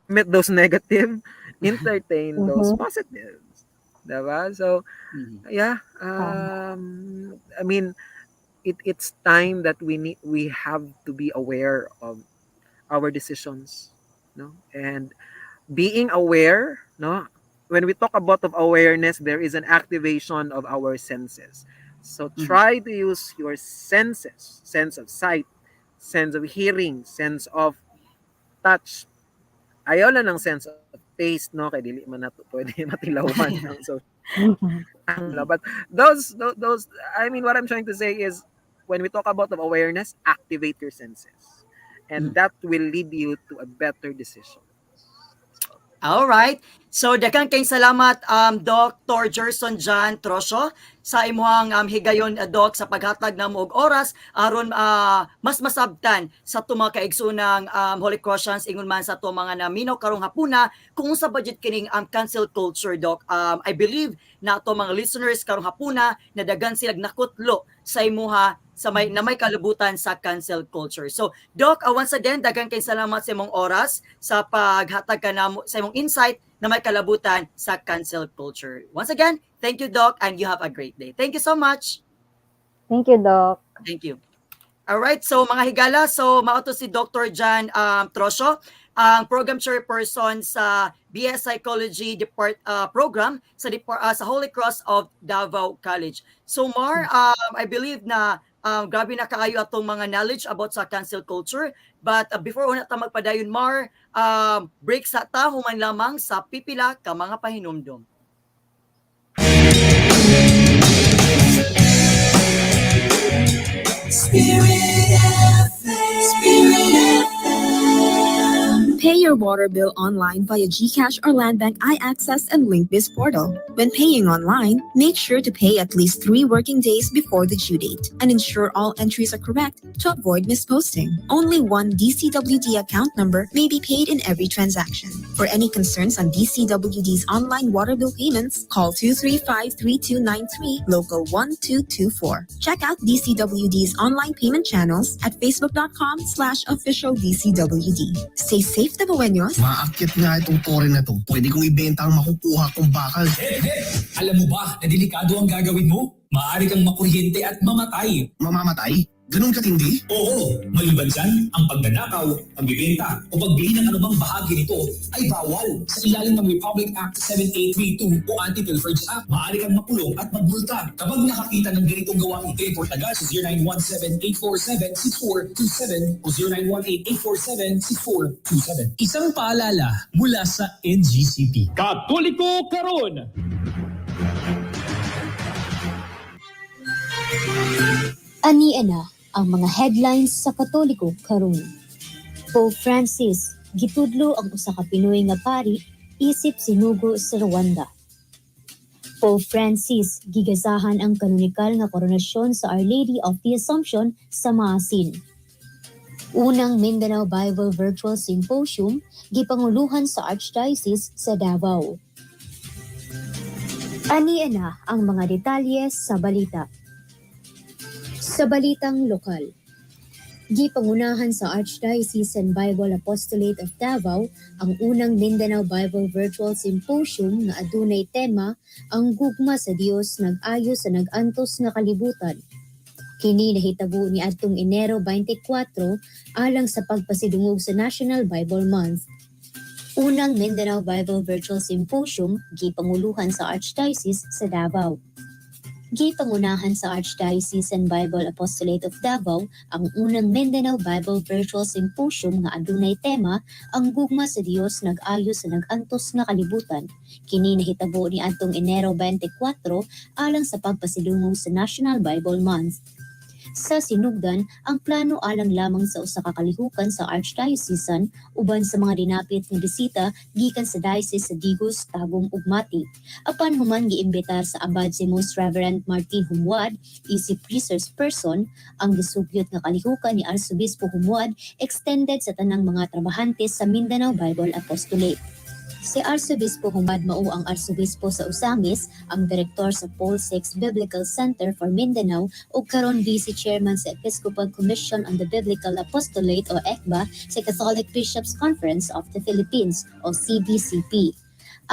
limit those negative, entertain those positives. Diba? So, yeah, I mean, it's time that we have to be aware of our decisions, no? And being aware, no? When we talk about of awareness, there is an activation of our senses. So try to use your senses, sense of sight, sense of hearing, sense of touch. Ayaw lang ng sense of taste, no? Kaya dili man nato pwede matilawan. So, but those, I mean, what I'm trying to say is, when we talk about awareness, activate your senses. And that will lead you to a better decision. All right. So daghang kay salamat Dr. Jerson John Trocio sa imong higayon, Doc, sa paghatag namo og oras aron mas masabtan sa tuma kaigsunang Holy Crossians ingon man sa to mga naminaw karong hapuna kung sa budget kining cancel culture, Doc. I believe na to mga listeners karong hapuna na daghan sila nakutlo sa imuha sa may kalabutan sa cancel culture. So, Doc, once again, daghang kay salamat sa imong oras sa paghatag ka namo sa imong insight na may kalabutan sa cancel culture. Once again, thank you, Doc, and you have a great day. Thank you so much. Thank you, Doc. Thank you. Alright, so mga higala, so mauto si Dr. John Trocio, ang program chairperson sa BS Psychology program sa Holy Cross of Davao College. So Mar, I believe na grabe na kaayo atong mga knowledge about sa cancel culture. But before una ta magpadayon, Mar, break sa ta human lamang sa pipila ka mga pahinumdom. Spirit FM. Pay your water bill online via GCash or Land Bank iAccess and LinkBiz portal. When paying online, make sure to pay at least 3 working days before the due date and ensure all entries are correct to avoid misposting. Only one DCWD account number may be paid in every transaction. For any concerns on DCWD's online water bill payments, call 235-3293 local 1224. Check out DCWD's online payment channels at facebook.com/official DCWD. Stay safe, Tabawenyos. Maakit nga itong tore na to. Pwede kong ibenta ang makukuha kong bakal. Alam mo ba na delikado ang gagawin mo? maaari kang makuryente at mamatay. Mamamatay? Ganun katindi? Oo, maliban dyan, ang pagnanakaw, pagbibenta o pagbili ng anumang bahagi nito ay bawal. Sa ilalim ng Republic Act 7832 o Anti-Pilferage Act, maaari kang makulong at magbulta kapag nakakita ng ganitong gawain. Report agad sa 0917-847-6427 o 0918-847-6427. Isang paalala mula sa NGCP. Katoliko karon! Ania na ang mga headlines sa Katoliko karon. Pope Francis gitudlo ang usa ka Pinoy nga pari isip sinugo sa Rwanda. Pope Francis gigasahan ang kanonikal nga koronasyon sa Our Lady of the Assumption sa Maasin. Unang Mindanao Bible Virtual Symposium gipanguluhan sa Archdiocese sa Davao. Ania na ang mga detalye sa balita. Sa balitang lokal, gipangunahan sa Archdiocesan Bible Apostolate of Davao ang unang Mindanao Bible Virtual Symposium nga adunay tema ang gugma sa Dios nag-ayo sa nag-antos nga kalibutan. Kini nahitabo ni adtong Enero 24 alang sa pagpasidungog sa National Bible Month. Unang Mindanao Bible Virtual Symposium gipanguluhan sa Archdiocese sa Davao. Gipangunahan sa Archdiocesan Bible Apostolate of Davao ang unang Mindanao Bible Virtual Symposium nga adunay tema ang gugma sa Dios nag-ayo sa nag-antos nga kalibutan. Kini nahitabo ni adtong Enero 24 alang sa pagpasidungog sa National Bible Month. Sa sinugdan, ang plano alang lamang sa usa ka kalihukan sa Archdiocesan uban sa mga dinapit nga bisita gikan sa Diocese sa Digos, Tagum ug Mati. Apan human giimbitar sa abad si Most Reverend Martin Humwad, isip resource person, ang gisugyot nga kalihukan ni Arsobispo Humwad extended sa tanang mga trabahante sa Mindanao Bible Apostolate. Si Arsobispo Humad mao ang Arsobispo sa Usangis, ang direktor sa Paul VI Biblical Center for Mindanao ug karon Vice Chairman sa Episcopal Commission on the Biblical Apostolate o ECBA sa Catholic Bishops Conference of the Philippines o CBCP.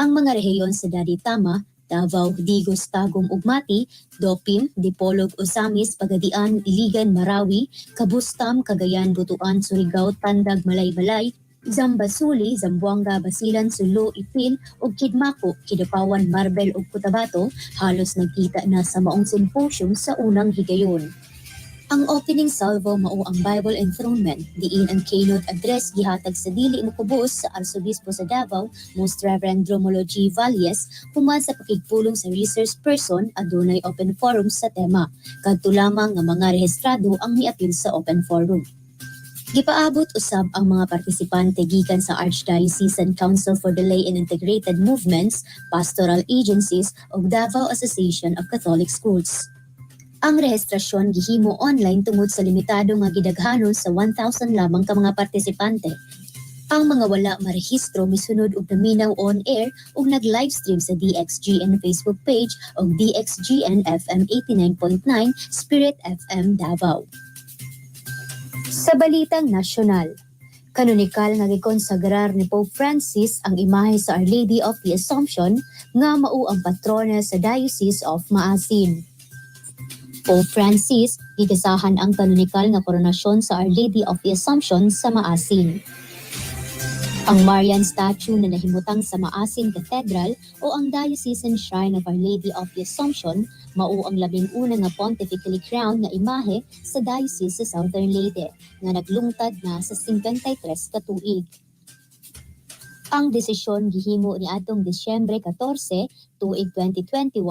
Ang mga rehiyon sa Daditama, Davao, Digos, Tagum ug Mati, Dopim, Dipolog, Osamis, Pagadian, Iligan, Marawi, Kabustam, Cagayan, Butuan, Surigao, Tandag, Malay-Balay, Zambasuli, Zamboanga, Basilan, Sulu, Ipil, ug Kidmako, Kidapawan, Marbel ug Cotabato halos nagkita na sa maong symposium sa unang higayon. Ang opening salvo mao ang Bible enthronement, diin ang keynote address gihatag sa dili mukubos sa Arsobispo sa Davao, Most Reverend Romulo G. Valles, human sa pakigpulong sa resource person adunay open forum sa tema. Kadto lamang nga mga rehistrado ang miapil sa open forum. Gipaabot usab ang mga partisipante gikan sa Archdiocesan Council for the Lay and Integrated Movements, pastoral agencies ug Davao Association of Catholic Schools. Ang rehistrasyon gihimo online tungod sa limitado nga gidaghanon sa 1,000 lamang ka mga partisipante. Ang mga wala marehistro misunod og naminaw on air ug nag-livestream sa DXGN Facebook page ug DXGN FM 89.9 Spirit FM Davao. Sa balitang nasyonal, kanonikal nga gikonsagrar ni Pope Francis ang imahe sa Our Lady of the Assumption nga mao ang patrona sa Diocese of Maasin. Pope Francis gigasahan ang kanonikal nga koronasyon sa Our Lady of the Assumption sa Maasin. Ang Marian statue na nahimutang sa Maasin Cathedral o ang Diocesan Shrine of Our Lady of the Assumption mao ang labing una nga pontifically crowned nga imahe sa Diocese sa Southern Leyte nga naglungtad na sa 53 ka tuig. Ang desisyon gihimo ni atong Disyembre 14, tuig 2021,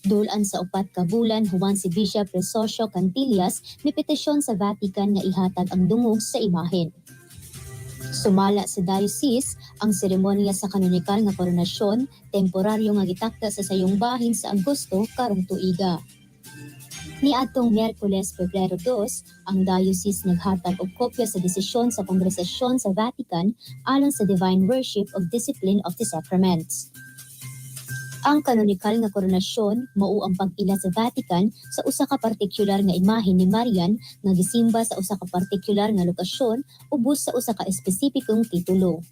dulan sa 4 ka bulan human si Bishop Trocio Cantillas ni petisyon sa Vatican nga ihatag ang dungog sa imahen. Sumala sa diocese ang seremonya sa kanonikal nga koronasyon, temporaryo nga gitakda sa sayong bahin sa Agosto karong tuiga. Niadtong Miyerkules, Pebrero 2, ang diocese naghatag og kopya sa desisyon sa Kongresasyon sa Vatican alang sa Divine Worship of Discipline of the Sacraments. Ang kanonikal nga koronasyon mao ang pag-ila sa Vatican sa usa ka partikular nga imahe ni Marian nga gisimba sa usa ka partikular nga lokasyon ubos sa usa ka espesipikong titulo.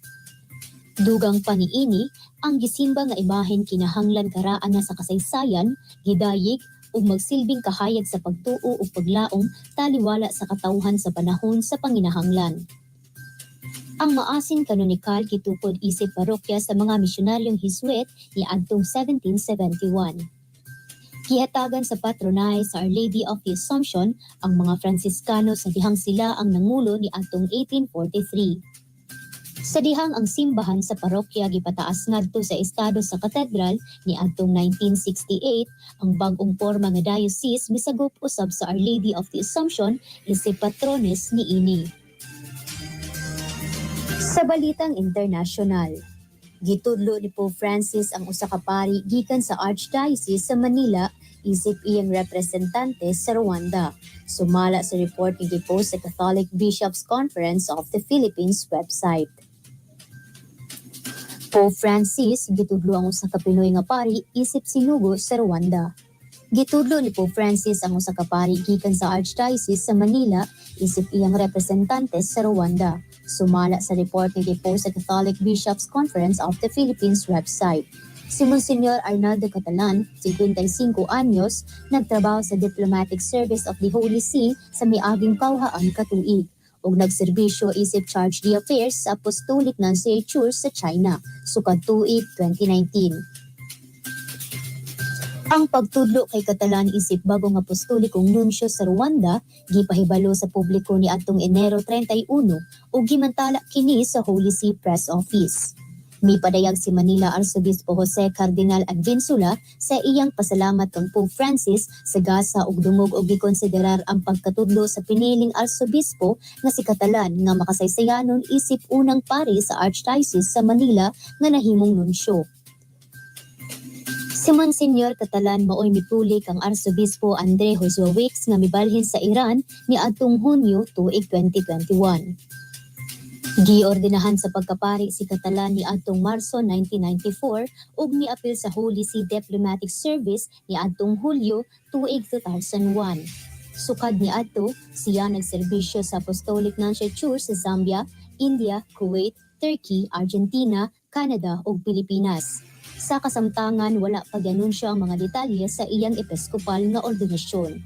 Dugang paniini, ang gisimba nga imahen kinahanglan karaan na sa kasaysayan, gidayig ug magsilbing kahayag sa pagtuo ug paglaom taliwala sa katawhan sa panahon sa panginahanglan. Ang maasin kanonikal gitukod isip parokya sa mga misyonaryong Hisuet niadtong 1771. Gihatagan sa patronay sa Our Lady of the Assumption ang mga Fransiskano sa dihang sila ang nangulo niadtong 1843. Sa dihang ang simbahan sa parokya gipataas ngadto sa estado sa katedral niadtong 1968, ang bag-ong porma nga diocese misagop usab sa Our Lady of the Assumption isip patrones niini. Sa balitang internasyonal, gitudlo ni Pope Francis ang usa ka pari gikan sa Archdiocese sa Manila isip iyang representante sa Rwanda. Sumala sa report ni gipost sa Catholic Bishops Conference of the Philippines website. Pope Francis gitudlo ang usa ka Pinoy nga pari isip sinugo sa Rwanda. Gitudlo ni Pope Francis ang usa ka pari gikan sa Archdiocese sa Manila isip iyang representante sa Rwanda. Sumala sa report ni gipost sa Catholic Bishops Conference of the Philippines website. Si Monsignor Arnaldo Catalan, 55 anyos, nagtrabaho sa Diplomatic Service of the Holy See sa miaging pauhaan katuig ug nagserbisyo isip Charge d'Affaires sa Apostolic Nunciature sa China sukad tuig 2019. Ang pagtudlo kay Catalan isip bagong apostolikong nunsyo sa Rwanda gipahibalo sa publiko ni atong Enero 31 ug gimantala kini sa Holy See Press Office. Mipadayag si Manila Arsobispo Jose Cardinal Advincula sa iyang pasalamat kang Pope Francis sa gasa ug dungog og gikonsiderar ang pagkatudlo sa piniling arsobispo nga si Catalan nga makasaysayanon isip unang pari sa Archdiocese sa Manila nga nahimong nunsyo. Si Monsignor Catalan maoy mipuli kang Arsobispo Andre Josue Wicks nga mibalhin sa Iran niadtong Hunyo tuig 2021. Giordinahan sa pagkapari si Catalan niadtong Marso 1994 ug niapil sa Holy See Diplomatic Service niadtong Hulyo tuig 2001. Sukad niadto, siya nagserbisyo sa Apostolic Nunciature sa Zambia, India, Kuwait, Turkey, Argentina, Canada ug Pilipinas. Sa kasamtangan, wala pag-anunsyo ang mga detalye sa iyang episkopal nga ordinasyon.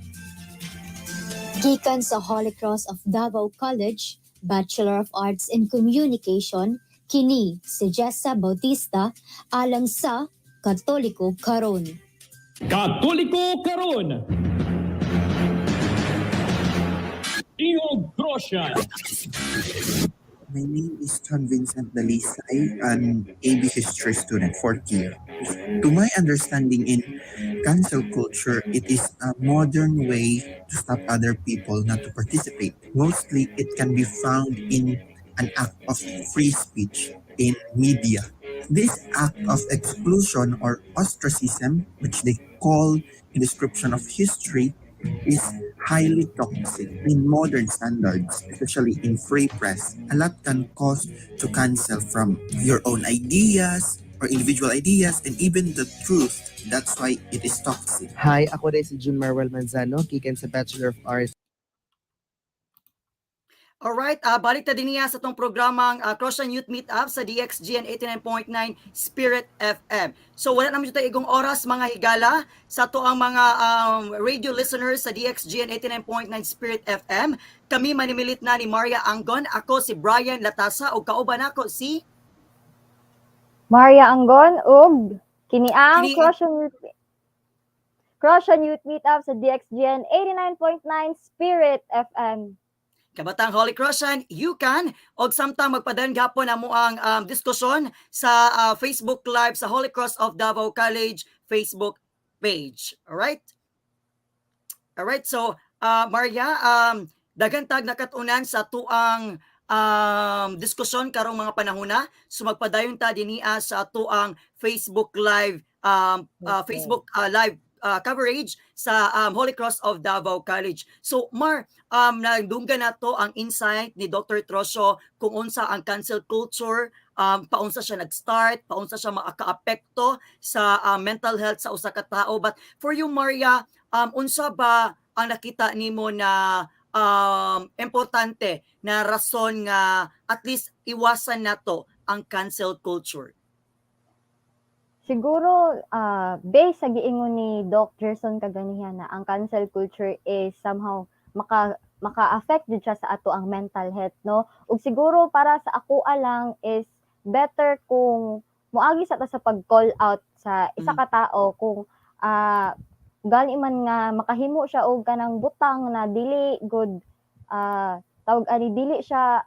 Gikan sa Holy Cross of Davao College, Bachelor of Arts in Communication, kini si Jessa Bautista alang sa Katoliko Karon. Katoliko Karon! Ingog Crossian! My name is John Vincent Dalisay, an AB history student, 4th year. To my understanding in cancel culture, it is a modern way to stop other people not to participate. Mostly, it can be found in an act of free speech in media. This act of exclusion or ostracism, which they call in description of history, is highly toxic in modern standards, especially in free press. A lot can cause to cancel from your own ideas or individual ideas and even the truth. That's why it is toxic. Hi, ako rin si June Marwell Manzano, kikin sa Bachelor of Arts. Alright, balik ta din niya sa itong programang Crossian Youth Meetup sa DXGN 89.9 Spirit FM. So wala naman dito igong oras mga higala sa to ang mga radio listeners sa DXGN 89.9 Spirit FM. Kami manimilit na ni Maria Anggon, ako si Brian Latasa ug kauban ako si Maria Anggon ug kini ang Crossian Youth Meetup sa DXGN 89.9 Spirit FM. Kabatang Holy Crossian, you can og samtang magpadayon gapon amo ang diskusyon sa Facebook Live sa Holy Cross of Davao College Facebook page. Alright? Alright, so Maria, daghang tag nakatunan sa tuang diskusyon karong mga panahona. So magpadayon ta dinhi sa tuang Facebook Live Facebook Live coverage sa Holy Cross of Davao College. So Mar, nandungga na to ang insight ni Dr. Trocio kung unsa ang cancel culture, paunsa siya nag-start, paunsa siya makaapekto sa mental health sa usa ka tao. But for you Maria, unsa ba ang nakita nimo na importante na rason nga at least iwasan nato ang cancel culture? Siguro, based sa giingon ni Doc Jerson kaganihan na ang cancel culture is somehow maka-affect jud siya sa ato ang mental health, no? Ug siguro para sa ako lang is better kung moagi sa ta sa pag-call out sa isa ka tao kung, gani man nga makahimo siya og kanang butang na dili good, tawag ani, dili siya,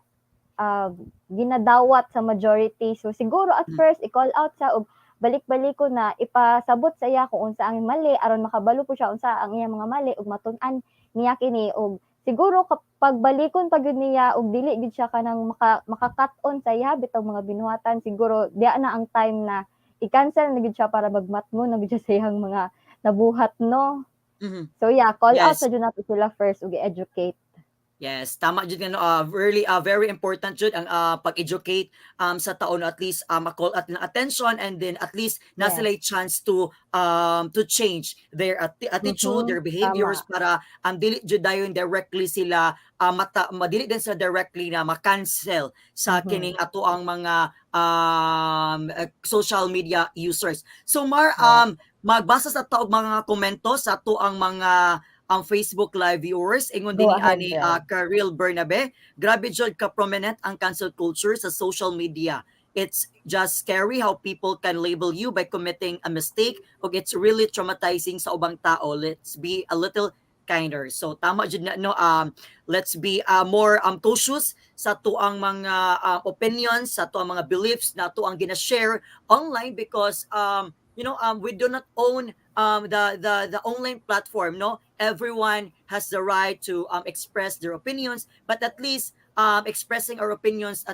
ginadawat sa majority. So siguro at first i-call out siya og balik-balikon na ipasabot sa iya kung unsa ang mali aron makabalo po siya unsa ang iyang mga mali ug matun-an niya kini og siguro kapag balikon pa gyud niya og dili gid siya kanang maka-cut-on sa iya bitong mga binuhatan siguro diya na ang time na i-cancel na gid siya para magmatngon na gid siya sa iyang mga nabuhat, no? So yeah, call out Yes. sa jud nato sila first ug i-educate. Yes, tama jud nga no, really very important jud ang pag-educate sa taon at least ma-call at ng attention and then at least na Yes. sila chance to change their attitude, their behaviors Tama. para dili jud dayon directly sila madili din sa directly na ma-cancel sa kining ato ang mga social media users. So Mar, magbasa sa taog mga komento sa ato ang mga ang Facebook Live viewers. Ingon Go din ahead, ani Brad. Karil Bernabe, grabe jud ka prominent ang cancel culture sa social media. It's just scary how people can label you by committing a mistake ug it's really traumatizing sa ubang tao. Let's be a little kinder. So tama jud na no, let's be more cautious sa tuang mga opinions, sa tuang mga beliefs na tuang gina-share online because we do not own the online platform, no? Everyone has the right to express their opinions, but at least expressing our opinions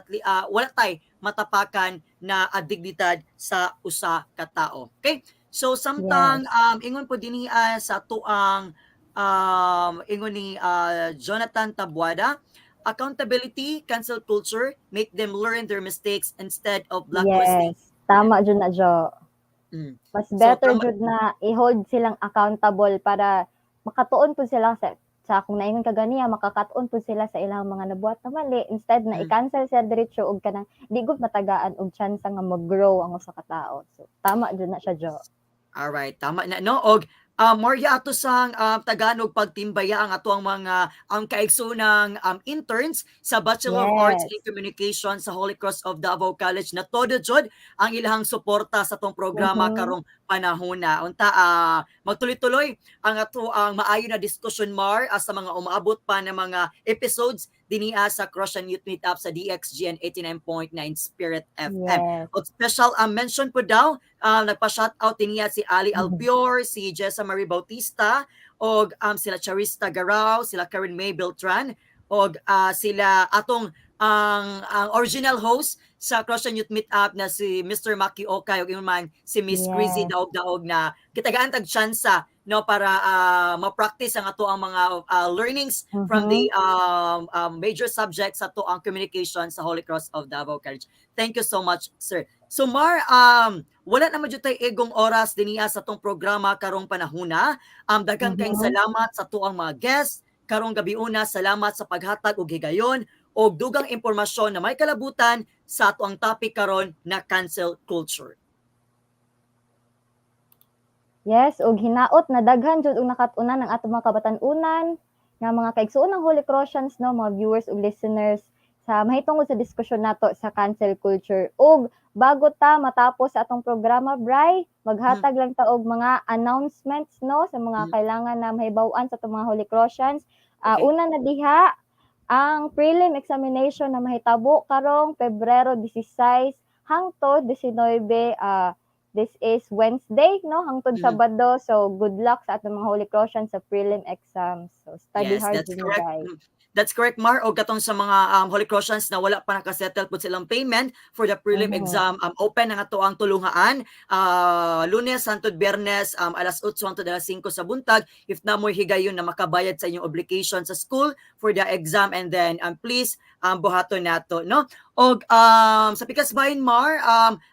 wala tay matapakan na dignidad sa usa ka tao. Okay? So samtang ingon po dinhi sa tuang ingon ni Jonathan Tabuada, accountability, cancel culture, make them learn their mistakes instead of blacklisting. Yes, tama jud na Jo. Mas So better tama jud na i-hold silang accountable para makatuon pud sila sa kung naingon ka ganiya makakatuon pud sila sa ilang mga nabuhat na mali instead na i-cancel sila diretso og kanang di gud matagaan og chance nga mag-grow ang usa ka tawo. So tama jud na siya Jo. Alright, tama na no. Og Maria ato sang Tagalog pagtimbaya ang ato ang mga kaigsunang interns sa Bachelor of Arts in Yes. Communication sa Holy Cross of Davao College na todo jud ang ilahang suporta sa tong programa karong panahona. Unta magtuloy-tuloy ang ato ang maayo na diskusyon Mar sa mga umaabot pa na mga episodes dinhi sa Crossian Youth Meetup sa DXGN 89.9 Spirit FM. Yes. O special mention po daw nagpa-shoutout din niya si Ali Albior, si Jessa Marie Bautista, og sila Charista Garao, sila Karen May Beltran, og sila atong ang original host sa Crossian Youth Meetup na si Mr. Maki Okay ug man si Miss Crazy Yes. Daog na kitagaan tag tsansa no para ma-practice ang ato ang mga learnings from the major subjects sa ato ang communication sa Holy Cross of Davao College. Thank you so much, sir. So Mar, wala naman jud tay egong oras dinhiya sa tong programa karong panahuna. Daghang kayong salamat sa tuang mga guests. Karong gabiuna, salamat sa paghatag og higayon og dugang impormasyon na may kalabutan sa ato ang topic karon na cancel culture. Yes, og hinaot na daghan jud og nakatunan ang atong mga kabatan-unan nga mga kaigsuon ng Holy Crossians, no, mga viewers ug listeners sa mahitungod sa diskusyon nato sa cancel culture. Og bago ta matapos sa atong programa, Bri, maghatag lang ta og mga announcements, no, sa mga kailangan na mahibaw-an sa atong mga Holy Crossians. Una na diha ang prelim examination na mahitabo karong Pebrero 16 hangtod 19. This is Wednesday, no, hangtod Sabado. So good luck sa atong mga Holy Crossians sa prelim exams. So study Yes, hard that's din correct. guys. That's correct, Mar. O katong sa mga Holy Crossians na wala pa nakasettle po silang payment for the prelim exam, open ang ato ang tulungaan. Lunes, hangtod Biyernes, alas 8 hangtod alas 5 sa buntag. If na mo higayon na makabayad sa inyong obligation sa school for the exam, and then please buhaton nato, no? Og sa Pikas Bahin, Mar,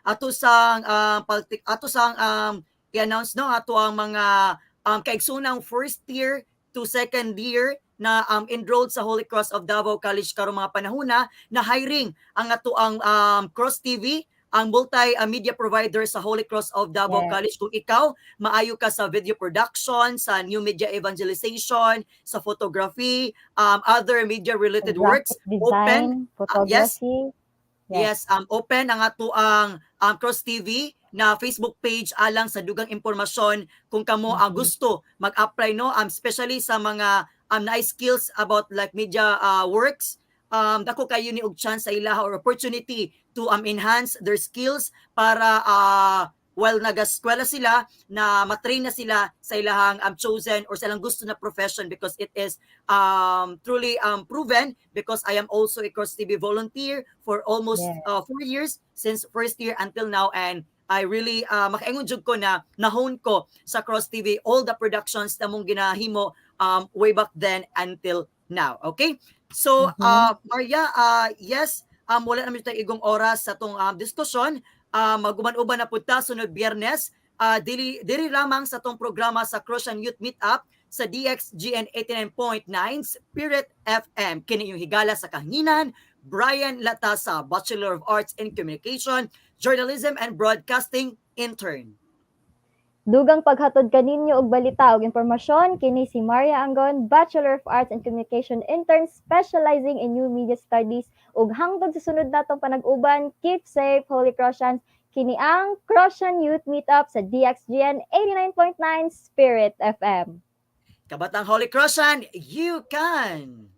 ato sang i-announce, no, ato ang mga kaigsunang first year to second year na enrolled sa Holy Cross of Davao College karong mga panahuna na hiring ang ato ang Cross TV ang multi-media provider sa Holy Cross of Davao Yes. College. Kung ikaw, maayo ka sa video production, sa new media evangelization, sa photography, other media-related works, Graphic open. design, Yes, photography. yes, open ang ato ang Cross TV na Facebook page alang sa dugang impormasyon kung kamo ang gusto mag-apply no, especially sa mga nice skills about like media works. Dako kayo ni og chance sa ilaha or opportunity to enhance their skills para while nagaskwela sila na matrain na sila sa ilahang chosen or sa ilang gusto na profession, because it is truly proven, because I am also a Cross TV volunteer for almost Yes. 4 years, since first year until now, and I really makaingon jud ko na nahon ko sa Cross TV all the productions na mong ginahimo way back then until now. Okay? So, Maria, yes, wala naman tayo igong oras sa itong diskusyon. Maguman-uban na punta sunod Biyernes. Diri lamang sa itong programa sa Crossian Youth Meetup sa DXGN 89.9 Spirit FM. Kini yung higala sa kahanginan, Brian Latasa, Bachelor of Arts in Communication, Journalism and Broadcasting intern. Dugang paghatod kaninyo og balita ug impormasyon kini si Maria Angon, Bachelor of Arts in Communication intern specializing in New Media Studies, ug hangtod sa sunod natong panag-uban, keep safe Holy Crossians. Kini ang Crossian Youth Meetup sa DXGN 89.9 Spirit FM. Kabatang Holy Crossian, you can!